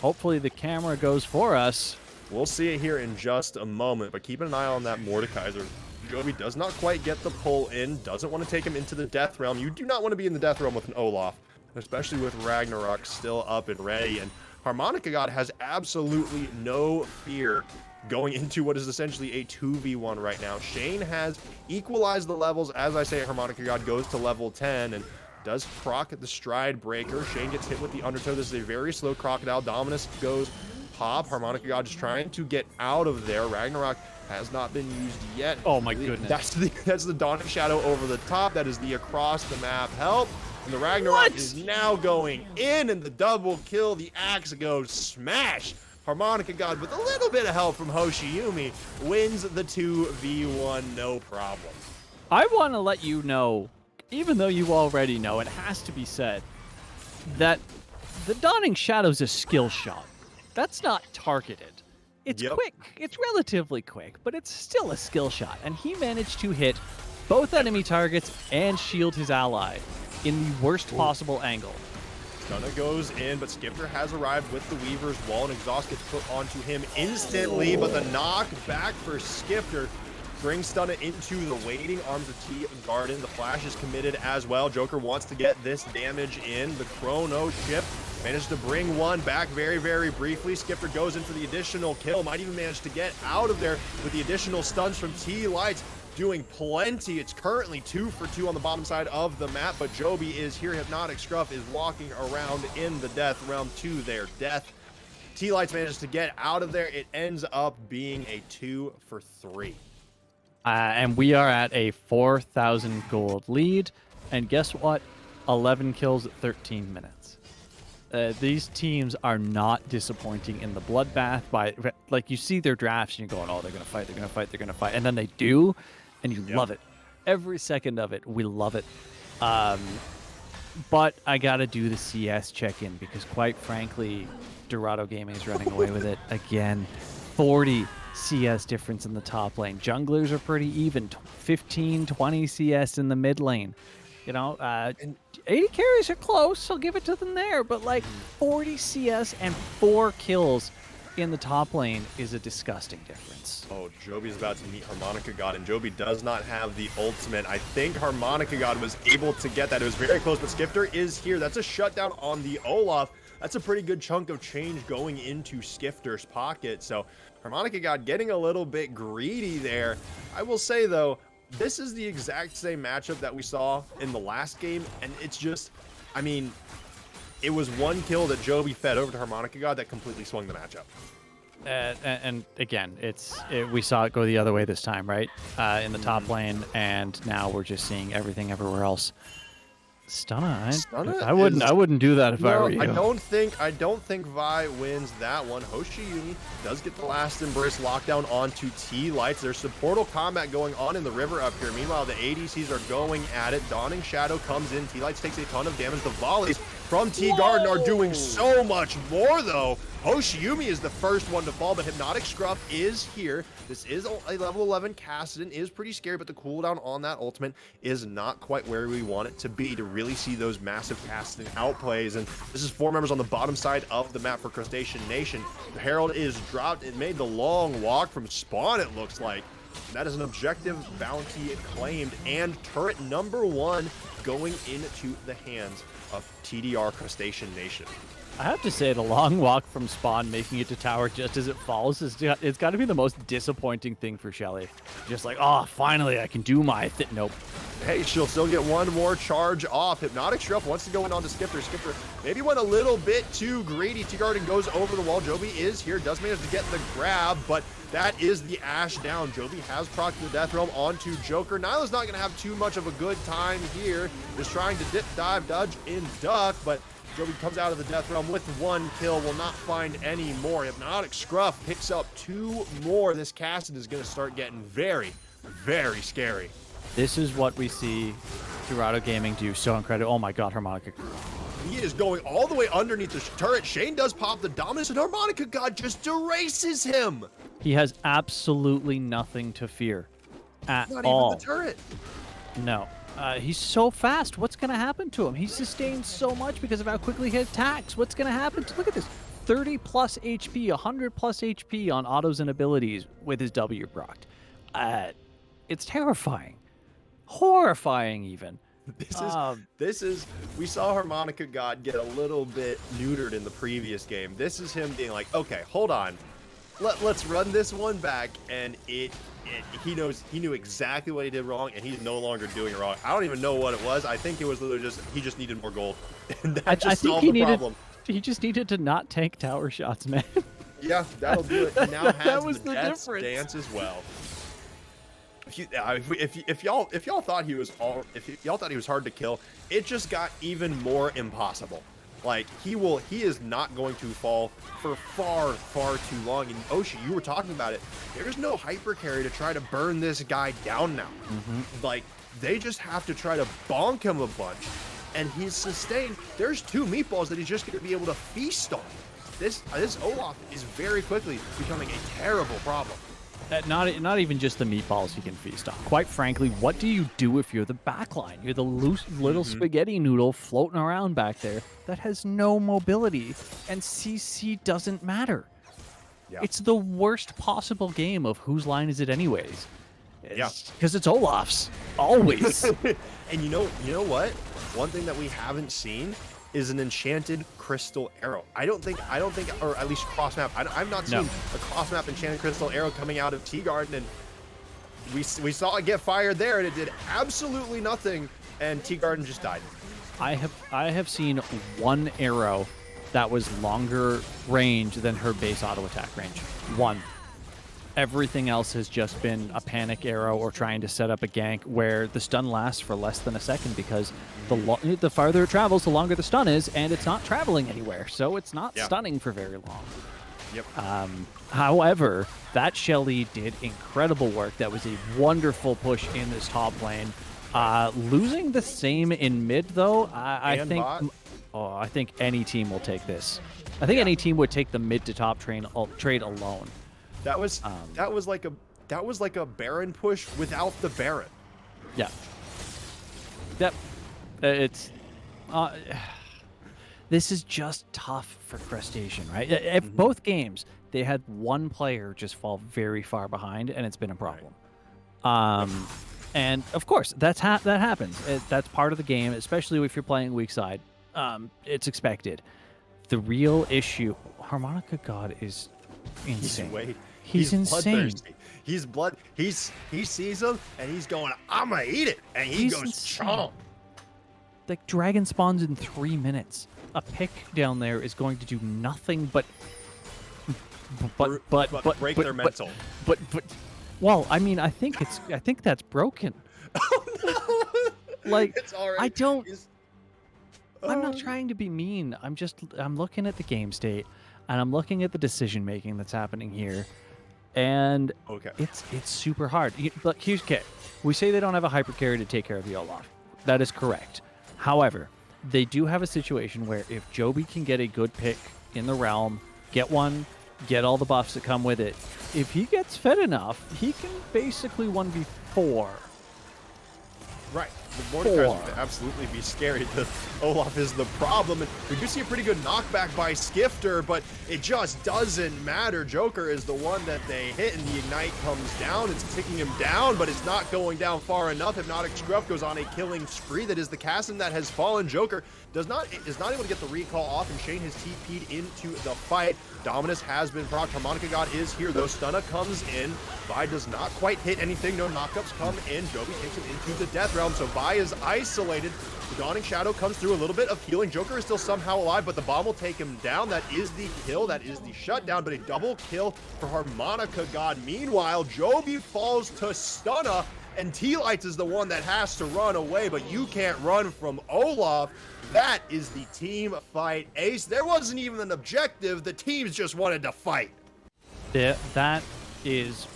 Hopefully the camera goes for us. We'll see it here in just a moment, but keep an eye on that Mordekaiser. Joby does not quite get the pull in, doesn't want to take him into the Death Realm. You do not want to be in the Death Realm with an Olaf, especially with Ragnarok still up and ready. And Harmonica God has absolutely no fear going into what is essentially a 2v1 right now. Shane has equalized the levels. As I say, Harmonica God goes to level 10 and does proc at the Stride Breaker. Shane gets hit with the Undertow. This is a very slow Crocodile. Dominus goes pop. Harmonica God just trying to get out of there. Ragnarok has not been used yet. Oh my goodness. That's the Dawning Shadow over the top. That is the across the map help. And the Ragnarok is now going in, and the double kill. The axe goes smash. Harmonica God, with a little bit of help from Hoshiyumi, wins the 2v1, no problem. I want to let you know, even though you already know, it has to be said, that the Dawning Shadow's a skill shot. That's not targeted. It's quick. It's relatively quick, but it's still a skill shot. And he managed to hit both enemy targets and shield his ally in the worst possible angle. Stunna goes in, but Skifter has arrived with the Weaver's Wall, and Exhaust gets put onto him instantly, but the knock back for Skifter brings Stunna into the waiting arms of T-Garden. The flash is committed as well. Joker wants to get this damage in. The Chrono Ship managed to bring one back very, very briefly. Skifter goes in for the additional kill, might even manage to get out of there with the additional stuns from T-Lights. Doing plenty. It's currently 2 for 2 on the bottom side of the map, but Joby is here. Hypnotic Scruff is walking around in the Death Realm to their death. T-Lights manages to get out of there. It ends up being a 2 for 3. And we are at a 4,000 gold lead. And guess what? 11 kills at 13 minutes. These teams are not disappointing in the bloodbath. Like, you see their drafts and you're going, oh, they're going to fight, they're going to fight, they're going to fight. And then they do, and you love it. Every second of it, we love it. But I got to do the CS check-in because, quite frankly, Dorado Gaming is running away with it again. 40 CS difference in the top lane. Junglers are pretty even. 15, 20 CS in the mid lane. You know, 80 carries are close. I'll give it to them there. But like 40 CS and 4 kills in the top lane is a disgusting difference. Oh, Joby's about to meet Harmonica God, and Joby does not have the ultimate. I think Harmonica God was able to get that. It was very close, but Skifter is here. That's a shutdown on the Olaf. That's a pretty good chunk of change going into Skifter's pocket. So Harmonica God getting a little bit greedy there. I will say, though, this is the exact same matchup that we saw in the last game, and it's just, I mean, it was one kill that Joby fed over to Harmonica God that completely swung the matchup. And again, we saw it go the other way this time, right? In the top lane, and now we're just seeing everything everywhere else. Stunna, I wouldn't do that if I were you. I don't think Vi wins that one. Hoshiyumi does get the last embrace lockdown onto T-Lights. There's some portal combat going on in the river up here. Meanwhile, the ADCs are going at it. Dawning Shadow comes in. T-Lights takes a ton of damage. The volleys from T Garden are doing so much more, though. Hoshiumi is the first one to fall, but Hypnotic Scruff is here. This is a level 11 Kassadin, is pretty scary, but the cooldown on that ultimate is not quite where we want it to be to really see those massive Kassadin outplays. And this is 4 members on the bottom side of the map for Crustacean Nation. The Herald is dropped. It made the long walk from spawn, it looks like. That is an objective bounty claimed, and turret number 1 going into the hands of TDR Crustacean Nation. I have to say, the long walk from spawn, making it to tower just as it falls, it's got to be the most disappointing thing for Shelly. Just like, oh, finally I can do my nope. Hey, she'll still get one more charge off. Hypnotic Scruff wants to go in on the Skipper. Skipper maybe went a little bit too greedy. T-Garden goes over the wall. Joby is here, does manage to get the grab, but that is the Ash down. Joby has procced the Death Realm onto Joker. Nyla's not going to have too much of a good time here. Just trying to dip, dive, dodge, and duck, but Joby comes out of the Death Realm with 1 kill, will not find any more. Hypnotic Scruff picks up 2 more. This Kassadin is going to start getting very, very scary. This is what we see Dorado Gaming do so incredible. Oh my god, Harmonica. He is going all the way underneath the turret. Shane does pop the dominance, and Harmonica God just erases him. He has absolutely nothing to fear at Not all. even the turret. No. He's so fast. What's going to happen to him? He sustains so much because of how quickly he attacks. What's going to happen? Look at this. 30 plus HP, 100 plus HP on autos and abilities with his W procced. It's terrifying. Horrifying, even. This is, we saw Harmonica God get a little bit neutered in the previous game. This is him being like, okay, hold on. Let's run this one back, and he knew exactly what he did wrong, and he's no longer doing it wrong. I don't even know what it was. I think it was literally just he just needed more gold, and that just solved the problem. He just needed to not tank tower shots, man. Yeah, that'll do it. He now has that was the Death's difference. Dance as well. If y'all thought he was hard to kill, it just got even more impossible. Like, he is not going to fall for far, far too long. And Oshi, you were talking about it. There's no hyper carry to try to burn this guy down now. Like, they just have to try to bonk him a bunch. And he's sustained. There's 2 meatballs that he's just going to be able to feast on. This Olaf is very quickly becoming a terrible problem. Not even just the meatballs he can feast on. Quite frankly, what do you do if you're the backline? You're the loose little spaghetti noodle floating around back there that has no mobility, and CC doesn't matter. Yeah. It's the worst possible game of whose line is it anyways. Yeah, because it's Olaf's always. And you know what? One thing that we haven't seen is an enchanted crystal arrow. I don't think, or at least cross map. I've not seen a cross map enchanted crystal arrow coming out of T Garden, and we saw it get fired there, and it did absolutely nothing, and T Garden just died. I have seen 1 arrow that was longer range than her base auto attack range. 1. Everything else has just been a panic arrow or trying to set up a gank where the stun lasts for less than a second, because the farther it travels, the longer the stun is, and it's not traveling anywhere, so it's not stunning for very long. Yep. However, that Shelly did incredible work. That was a wonderful push in this top lane. Losing the same in mid, though, I think any team will take this. I think any team would take the mid to top trade alone. That was like a Baron push without the Baron. Yeah. It's this is just tough for Crustacean, right? Both games they had 1 player just fall very far behind, and it's been a problem. And of course that happens. That's part of the game, especially if you're playing weak side. It's expected. The real issue, Harmonica God is insane. He's insane. He sees him and he's going, I'm gonna eat it, and he goes chomp. Like, dragon spawns in 3 minutes. A pick down there is going to do nothing but break their mental. But well, I mean, I think that's broken. Oh no! Like, it's all right. I don't. I'm not trying to be mean. I'm looking at the game state, and I'm looking at the decision making that's happening here. And it's super hard. Look, here's okay. We say they don't have a hyper carry to take care of the Olaf. That is correct. However, they do have a situation where if Joby can get a good pick in the realm, get one, get all the buffs that come with it, if he gets fed enough, he can basically 1v4. Right. The Mordekaiser would absolutely be scary. The Olaf is the problem. And we do see a pretty good knockback by Skifter, but it just doesn't matter. Joker is the one that they hit, and the Ignite comes down. It's ticking him down, but it's not going down far enough. Hypnotic Scruff goes on a killing spree. That is the Cassin that has fallen. Joker is not able to get the recall off, and Shane has TP'd into the fight. Dominus has been procced. Harmonica God is here, though. Stunna comes in. Vi does not quite hit anything. No knockups come in. Joby takes him into the Death Realm, so Vi is isolated. The Dawning Shadow comes through, a little bit of healing. Joker is still somehow alive, but the bomb will take him down. That is the kill. That is the shutdown, but a double kill for Harmonica God. Meanwhile, Joby falls to Stunna, and T-Lights is the one that has to run away, but you can't run from Olaf. That is the team fight, Ace. There wasn't even an objective. The teams just wanted to fight. Yeah, that is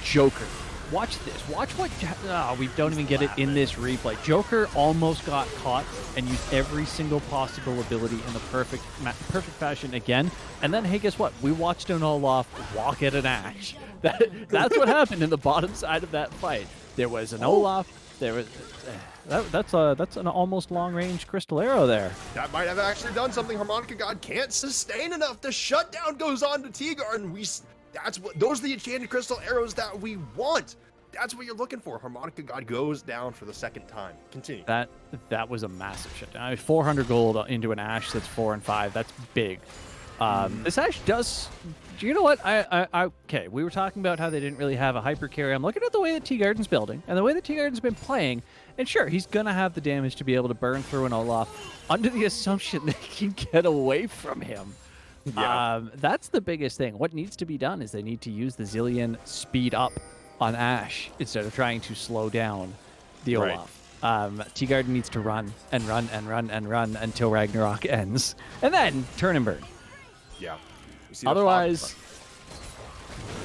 Joker. Watch this. Watch what... Oh, we don't even get it in this replay. Joker almost got caught and used every single possible ability in the perfect fashion again. And then, hey, guess what? We watched an Olaf walk at an Ashe. That's what happened in the bottom side of that fight. There was an Olaf. There was... That's an almost long-range crystal arrow there. That might have actually done something. Harmonica God can't sustain enough. The shutdown goes on to T-Guard, and those are the enchanted crystal arrows that we want. That's what you're looking for. Harmonica God goes down for the second time. Continue. That was a massive shutdown. I mean, 400 gold into an Ashe that's 4 and 5. That's big. This Ashe does. You know what? Okay, we were talking about how they didn't really have a hyper carry. I'm looking at the way that T-Garden's building and the way that T-Garden's been playing. And sure, he's going to have the damage to be able to burn through an Olaf under the assumption they can get away from him. Yeah. That's the biggest thing. What needs to be done is they need to use the Zillion speed up on Ashe instead of trying to slow down the Olaf. Right. T-Garden needs to run and run and run and run until Ragnarok ends. And then turn and burn. Yeah. Otherwise...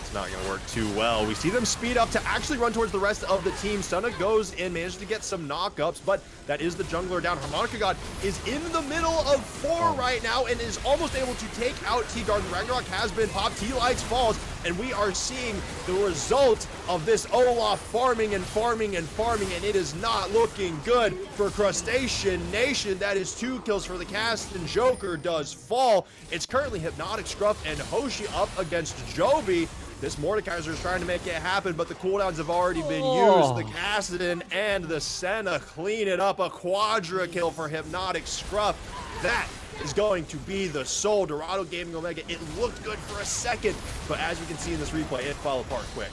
It's not going to work too well. We see them speed up to actually run towards the rest of the team. Stunna goes in, manages to get some knockups, but that is the jungler down. Harmonica God is in the middle of 4 right now and is almost able to take out T-Garden. Ragnarok has been popped. T-Lights falls, and we are seeing the result of this Olaf farming and farming and farming, and it is not looking good for Crustacean Nation. That is 2 kills for the cast, and Joker does fall. It's currently Hypnotic Scruff and Hoshi up against Joby. This Mordekaiser is trying to make it happen, but the cooldowns have already been used. The Kassadin and the Senna clean it up. A quadra kill for Hypnotic Scruff. That is going to be the soul. Dorado Gaming Omega, it looked good for a second, but as we can see in this replay, it fell apart quick.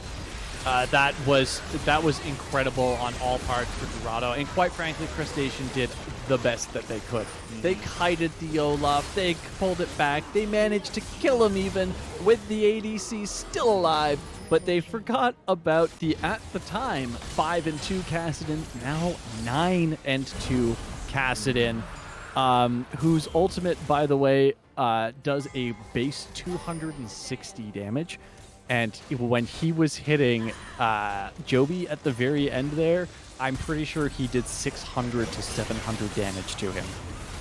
That was incredible on all parts for Dorado, and quite frankly, Crustacean did the best that they could. They kited the Olaf, they pulled it back, they managed to kill him even with the ADC still alive, but they forgot about the, at the time, 5-2 Kassadin, now 9-2 Kassadin, whose ultimate, by the way, does a base 260 damage. And when he was hitting Joby at the very end there, I'm pretty sure he did 600 to 700 damage to him.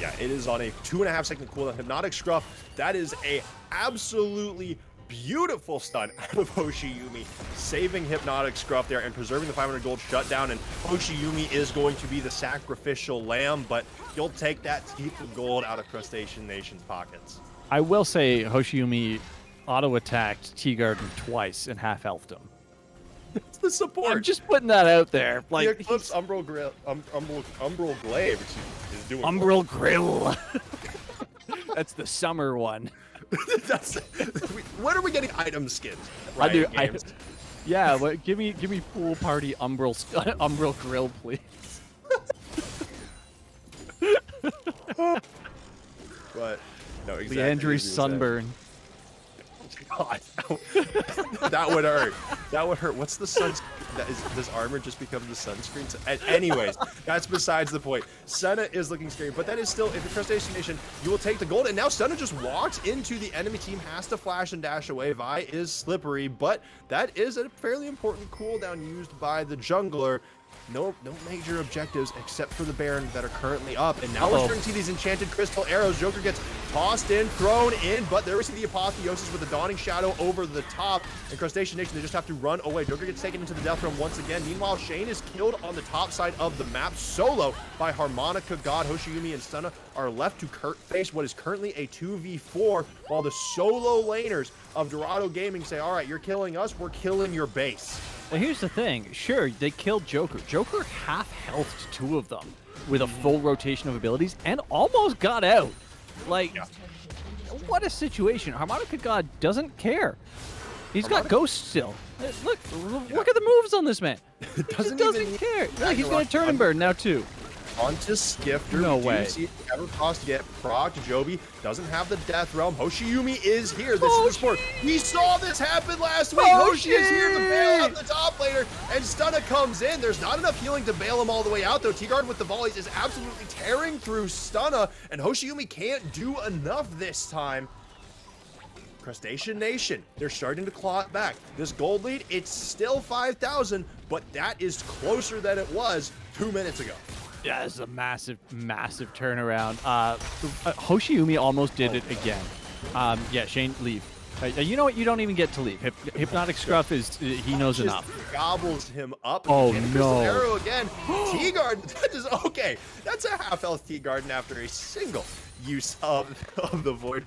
Yeah, it is on a 2.5 second cooldown. Hypnotic Scruff, that is a absolutely beautiful stun out of Hoshiyumi, saving Hypnotic Scruff there and preserving the 500 gold shutdown. And Hoshiyumi is going to be the sacrificial lamb, but you'll take that to keep the gold out of Crustacean Nation's pockets. I will say Hoshiyumi auto-attacked T-Garden twice and half-elfed him. It's the support. I'm just putting that out there. Like, the Eclipse Umbral Glaive, which is doing Umbral Grill. That's the summer one. When are we getting item skins? Yeah, but give me pool party Umbral Grill, please. But no, exactly. Leandry's sunburn. God, that would hurt. That would hurt. What's the sunscreen? Does armor just become the sunscreen? Anyways, that's besides the point. Senna is looking scary, but that is still, if you're Crustacean Nation, you will take the gold. And now Senna just walks into the enemy team, has to flash and dash away. Vi is slippery, but that is a fairly important cooldown used by the jungler. no major objectives except for the Baron that are currently up. And now we're starting to see these enchanted crystal arrows. Joker gets tossed in, thrown in, but there we see the apotheosis with the dawning shadow over the top. And Crustacean Nation, they just have to run away. Joker gets taken into the death realm once again. Meanwhile, Shane is killed on the top side of the map solo by Harmonica God. Hoshiyumi and Stunna are left to face what is currently a 2v4, while the solo laners of Dorado Gaming say, all right, you're killing us, we're killing your base. Well, here's the thing. Sure, they killed Joker. Joker half-healthed two of them with a full rotation of abilities and almost got out. Like, what a situation. Harmonica God doesn't care. He's got Ghost still. Look at the moves on this man. He just doesn't care. Like, he's going to turn and burn now, too. Onto Skifter. No way. See ever cost get proc. Joby doesn't have the death realm. Hoshiyumi is here. This is the sport. We saw this happen last week. Hoshi is here to bail out the top laner, and Stunna comes in. There's not enough healing to bail him all the way out, though. T-Guard with the volleys is absolutely tearing through Stunna, and Hoshiyumi can't do enough this time. Crustacean Nation, they're starting to claw it back. This gold lead, it's still 5,000, but that is closer than it was 2 minutes ago. Yeah, this is a massive, massive turnaround. Hoshiyumi almost did it again. Yeah, Shane, leave. You know what? You don't even get to leave. Hypnotic Scruff is, he knows enough. Gobbles him up. Oh, no. Arrow again. T-Guard, okay. That's a half-health T-Garden after a single use of the Void.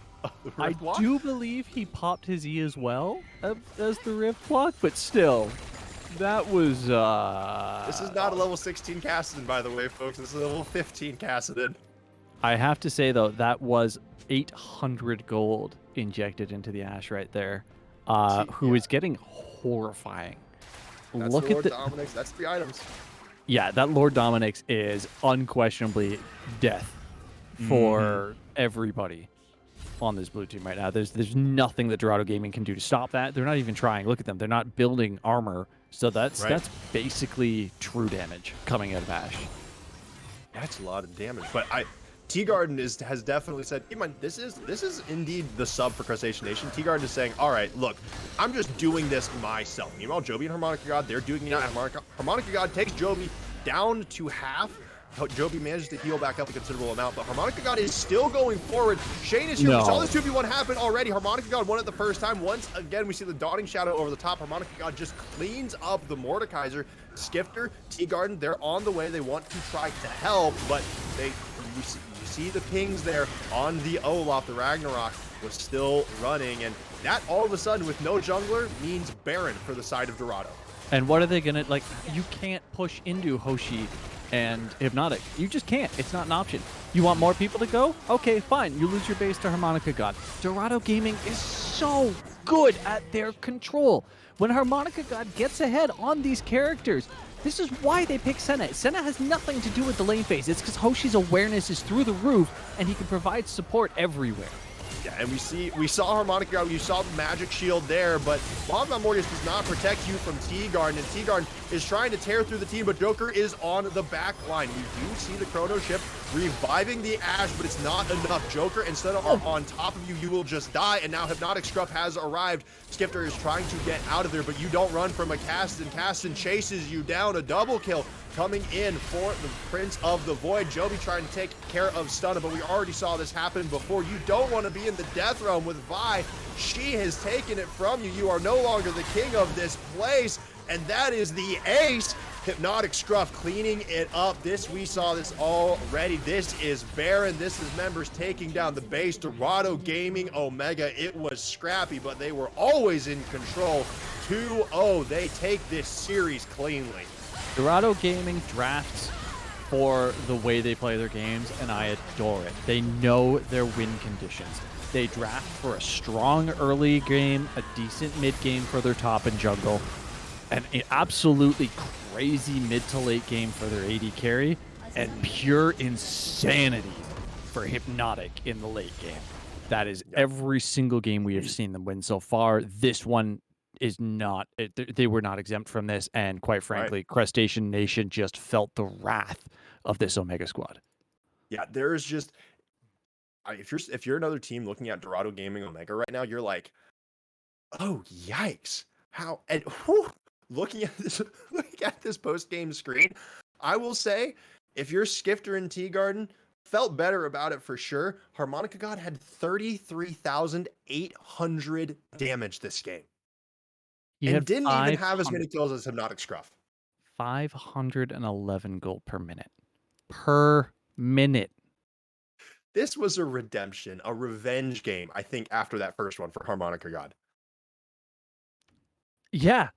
I do believe he popped his E as well as the Rift block, but still. That was, This is not a level 16 Kassadin, by the way, folks. This is a level 15 Kassadin. I have to say, though, that was 800 gold injected into the Ashe right there, who is getting horrifying. That's Look the at the Dominix. That's 3 items. Yeah, that Lord Dominix is unquestionably death for everybody on this blue team right now. There's nothing that Dorado Gaming can do to stop that. They're not even trying. Look at them. They're not building armor. So that's basically true damage coming out of Ashe. That's a lot of damage. But T-Garden has definitely said, hey, man, this is indeed the sub for Crustacean Nation. T-Garden is saying, all right, look, I'm just doing this myself. Meanwhile, Joby and Harmonica God, they're doing it now. Harmonica God takes Joby down to half. Joby manages to heal back up a considerable amount, but Harmonica God is still going forward. Shane is here. We saw this 2v1 happen already. Harmonica God won it the first time. Once again, we see the Dawning Shadow over the top. Harmonica God just cleans up the Mordekaiser. Skifter, T-Garden, they're on the way. They want to try to help, but you see the pings there on the Olaf. The Ragnarok was still running, and that all of a sudden with no jungler means Baron for the side of Dorado. And what are they gonna, like, you can't push into Hoshi and Hypnotic. You just can't. It's not an option. You want more people to go? Okay, fine. You lose your base to Harmonica God. Dorado Gaming is so good at their control. When Harmonica God gets ahead on these characters, this is why they pick Senna. Senna has nothing to do with the lane phase. It's because Hoshi's awareness is through the roof, and he can provide support everywhere. Yeah, and we saw Harmonica God, you saw the magic shield there, but Magma Mortis does not protect you from T-Garden, and T-Garden is trying to tear through the team, but Joker is on the back line. We do see the Chrono Ship reviving the Ashe, but it's not enough. Joker, instead of on top of you, you will just die, and now Hypnotic Scruff has arrived. Skifter is trying to get out of there, but you don't run from a Kassadin. Kassadin chases you down, a double kill. Coming in for the Prince of the Void. Joby trying to take care of Stunna, but we already saw this happen before. You don't want to be in the Death Realm with Vi. She has taken it from you. You are no longer the king of this place, and that is the ace. Hypnotic Scruff cleaning it up. We saw this already. This is Baron. This is members taking down the base. Dorado Gaming, Omega. It was scrappy, but they were always in control. 2-0. They take this series cleanly. Dorado Gaming drafts for the way they play their games, and I adore it. They know their win conditions. They draft for a strong early game, a decent mid game for their top and jungle, and an absolutely crazy mid to late game for their AD carry, and pure insanity for Hypnotic in the late game. That is every single game we have seen them win so far. This one is not, they were not exempt from this, and quite frankly, Crustacean Nation just felt the wrath of this Omega squad. Yeah, there's just, if you're another team looking at Dorado Gaming Omega right now, you're like, oh yikes, how, and looking at this looking at this post game screen, I will say if you're Skifter and Tea Garden, felt better about it for sure. Harmonica God had 33,800 damage this game He and had didn't even have as many kills as Hypnotic Scruff. 511 gold per minute. Per minute. This was a redemption, a revenge game, I think, after that first one for Harmonica God. Yeah.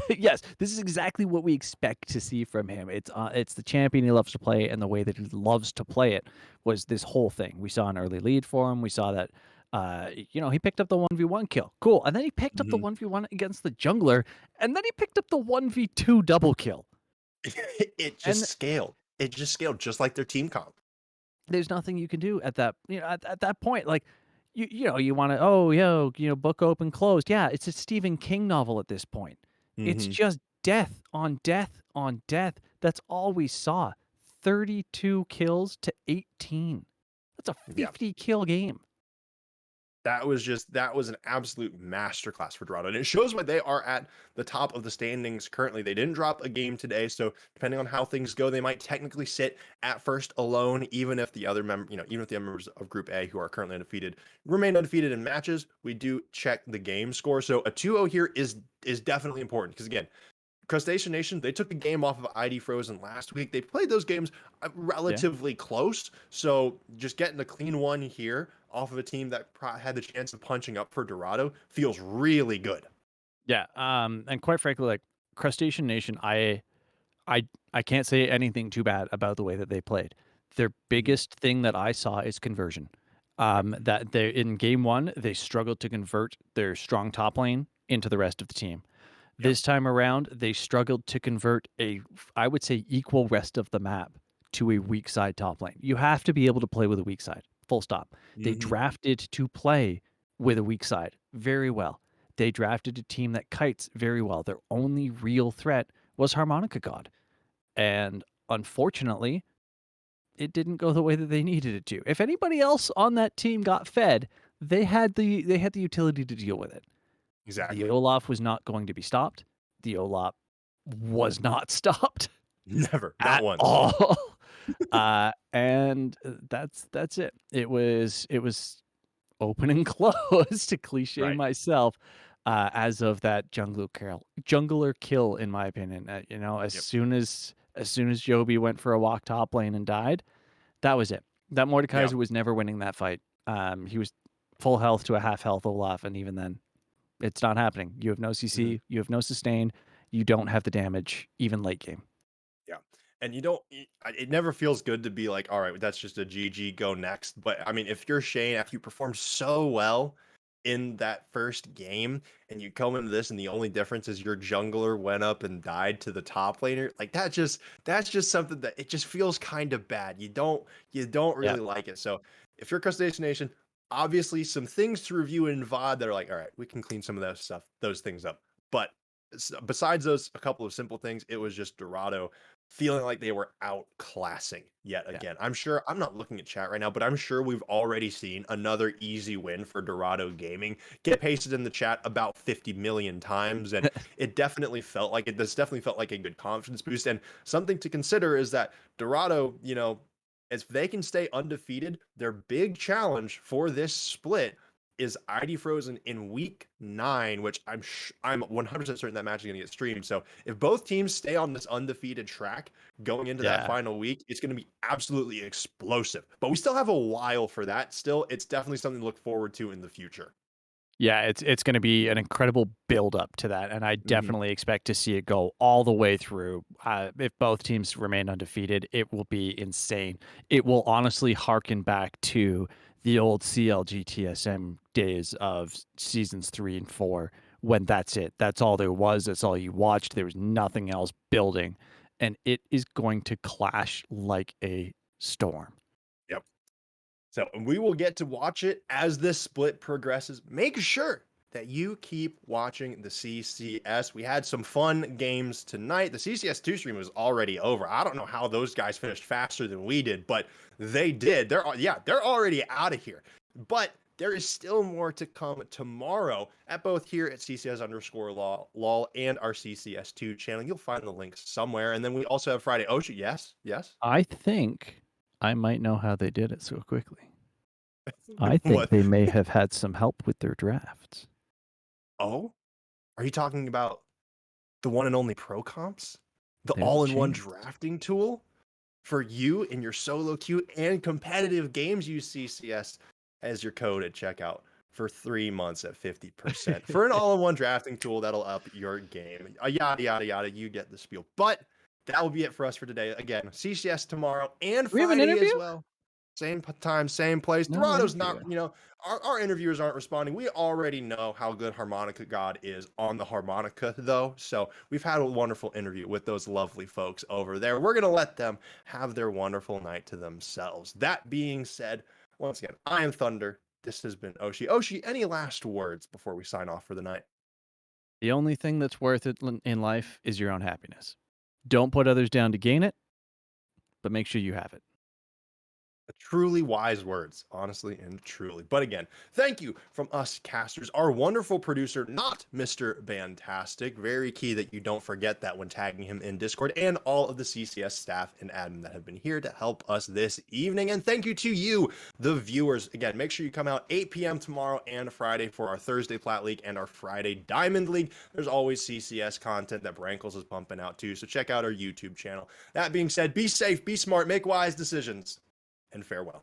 Yes, this is exactly what we expect to see from him. It's the champion he loves to play, and the way that he loves to play it was this whole thing. We saw an early lead for him. We saw that he picked up the 1v1 kill. Cool. And then he picked up the 1v1 against the jungler, and then he picked up the 1v2 double kill. It just scaled. It just scaled just like their team comp. There's nothing you can do at that, at that point. Like, you want to, book open closed. Yeah, it's a Stephen King novel at this point. It's just death on death on death. That's all we saw. 32 kills to 18. That's a 50 kill game. That was an absolute masterclass for Dorado. And it shows why they are at the top of the standings currently. They didn't drop a game today, so depending on how things go, they might technically sit at first alone, even if the other members of Group A who are currently undefeated remain undefeated in matches. We do check the game score. So a 2-0 here is definitely important because again, Crustacean Nation, they took a game off of ID Frozen last week. They played those games relatively close. So just getting a clean one here off of a team that had the chance of punching up for Dorado feels really good. Yeah. And quite frankly, like Crustacean Nation, I can't say anything too bad about the way that they played. Their biggest thing that I saw is conversion. That they in game one, they struggled to convert their strong top lane into the rest of the team. This time around, they struggled to convert I would say, equal rest of the map to a weak side top lane. You have to be able to play with a weak side, full stop. They drafted to play with a weak side very well. They drafted a team that kites very well. Their only real threat was Harmonica God. And unfortunately, it didn't go the way that they needed it to. If anybody else on that team got fed, they had the utility to deal with it. Exactly. The Olaf was not going to be stopped. The Olaf was not stopped. Never. Not once. All. And that's it. It was open and close to cliche myself as of that jungler kill, in my opinion. As soon as Joby went for a walk top lane and died, that was it. That Mordekaiser was never winning that fight. He was full health to a half health Olaf, and even then, it's not happening. You have no CC, you have no sustain, you don't have the damage, even late game. Yeah. And it never feels good to be like, all right, that's just a GG, go next. But I mean, if you're Shane, after you perform so well in that first game and you come into this and the only difference is your jungler went up and died to the top laner, like that's just something that it just feels kind of bad. You don't really like it. So if you're Crustacean Nation, obviously some things to review in VOD that are like, all right, we can clean some of those things up. But besides those, a couple of simple things, it was just Dorado feeling like they were outclassing yet again. I'm sure, I'm not looking at chat right now, but I'm sure we've already seen another easy win for Dorado Gaming get pasted in the chat about 50 million times. And it definitely felt like this definitely felt like a good confidence boost. And something to consider is that Dorado, if they can stay undefeated, their big challenge for this split is ID Frozen in week 9, which I'm 100% certain that match is going to get streamed. So if both teams stay on this undefeated track going into that final week, it's going to be absolutely explosive. But we still have a while for that. Still, it's definitely something to look forward to in the future. Yeah, it's going to be an incredible build up to that, and I definitely expect to see it go all the way through. If both teams remain undefeated, it will be insane. It will honestly harken back to the old CLG days of seasons 3 and 4, when that's it. That's all there was. That's all you watched. There was nothing else building, and it is going to clash like a storm. Yep. So we will get to watch it as this split progresses. Make sure that you keep watching the CCS. We had some fun games tonight. The CCS 2 stream was already over. I don't know how those guys finished faster than we did, but they did. They're already out of here. But there is still more to come tomorrow at both here at CCS_lol and our CCS2 channel. You'll find the links somewhere. And then we also have Friday. Oh, yes. I think I might know how they did it so quickly. I think What? they may have had some help with their drafts. Oh, are you talking about the one and only Pro Comps? The There's a all-in-one chance. drafting tool for you in your solo queue and competitive games. Use CCS as your code at checkout for 3 months at 50% for an all-in-one drafting tool that'll up your game. Yada, yada, yada. You get the spiel. But that will be it for us for today. Again, CCS tomorrow and Do we have an Friday as interview? well. Same time, same place. No Dorado's interview. not, our interviewers aren't responding. We already know how good Harmonica God is on the harmonica, though. So we've had a wonderful interview with those lovely folks over there. We're going to let them have their wonderful night to themselves. That being said, once again, I am Thunder. This has been Oshi. Oshi, any last words before we sign off for the night? The only thing that's worth it in life is your own happiness. Don't put others down to gain it, but make sure you have it. Truly wise words, honestly and truly. But again, thank you from us casters, our wonderful producer, not Mr. Fantastic. Very key that you don't forget that when tagging him in Discord, and all of the CCS staff and admin that have been here to help us this evening. And thank you to you, the viewers. Again, make sure you come out 8 p.m. tomorrow and Friday for our Thursday Plat League and our Friday Diamond League. There's always CCS content that Brankles is pumping out too, so check out our YouTube channel. That being said, be safe, be smart, make wise decisions, and farewell.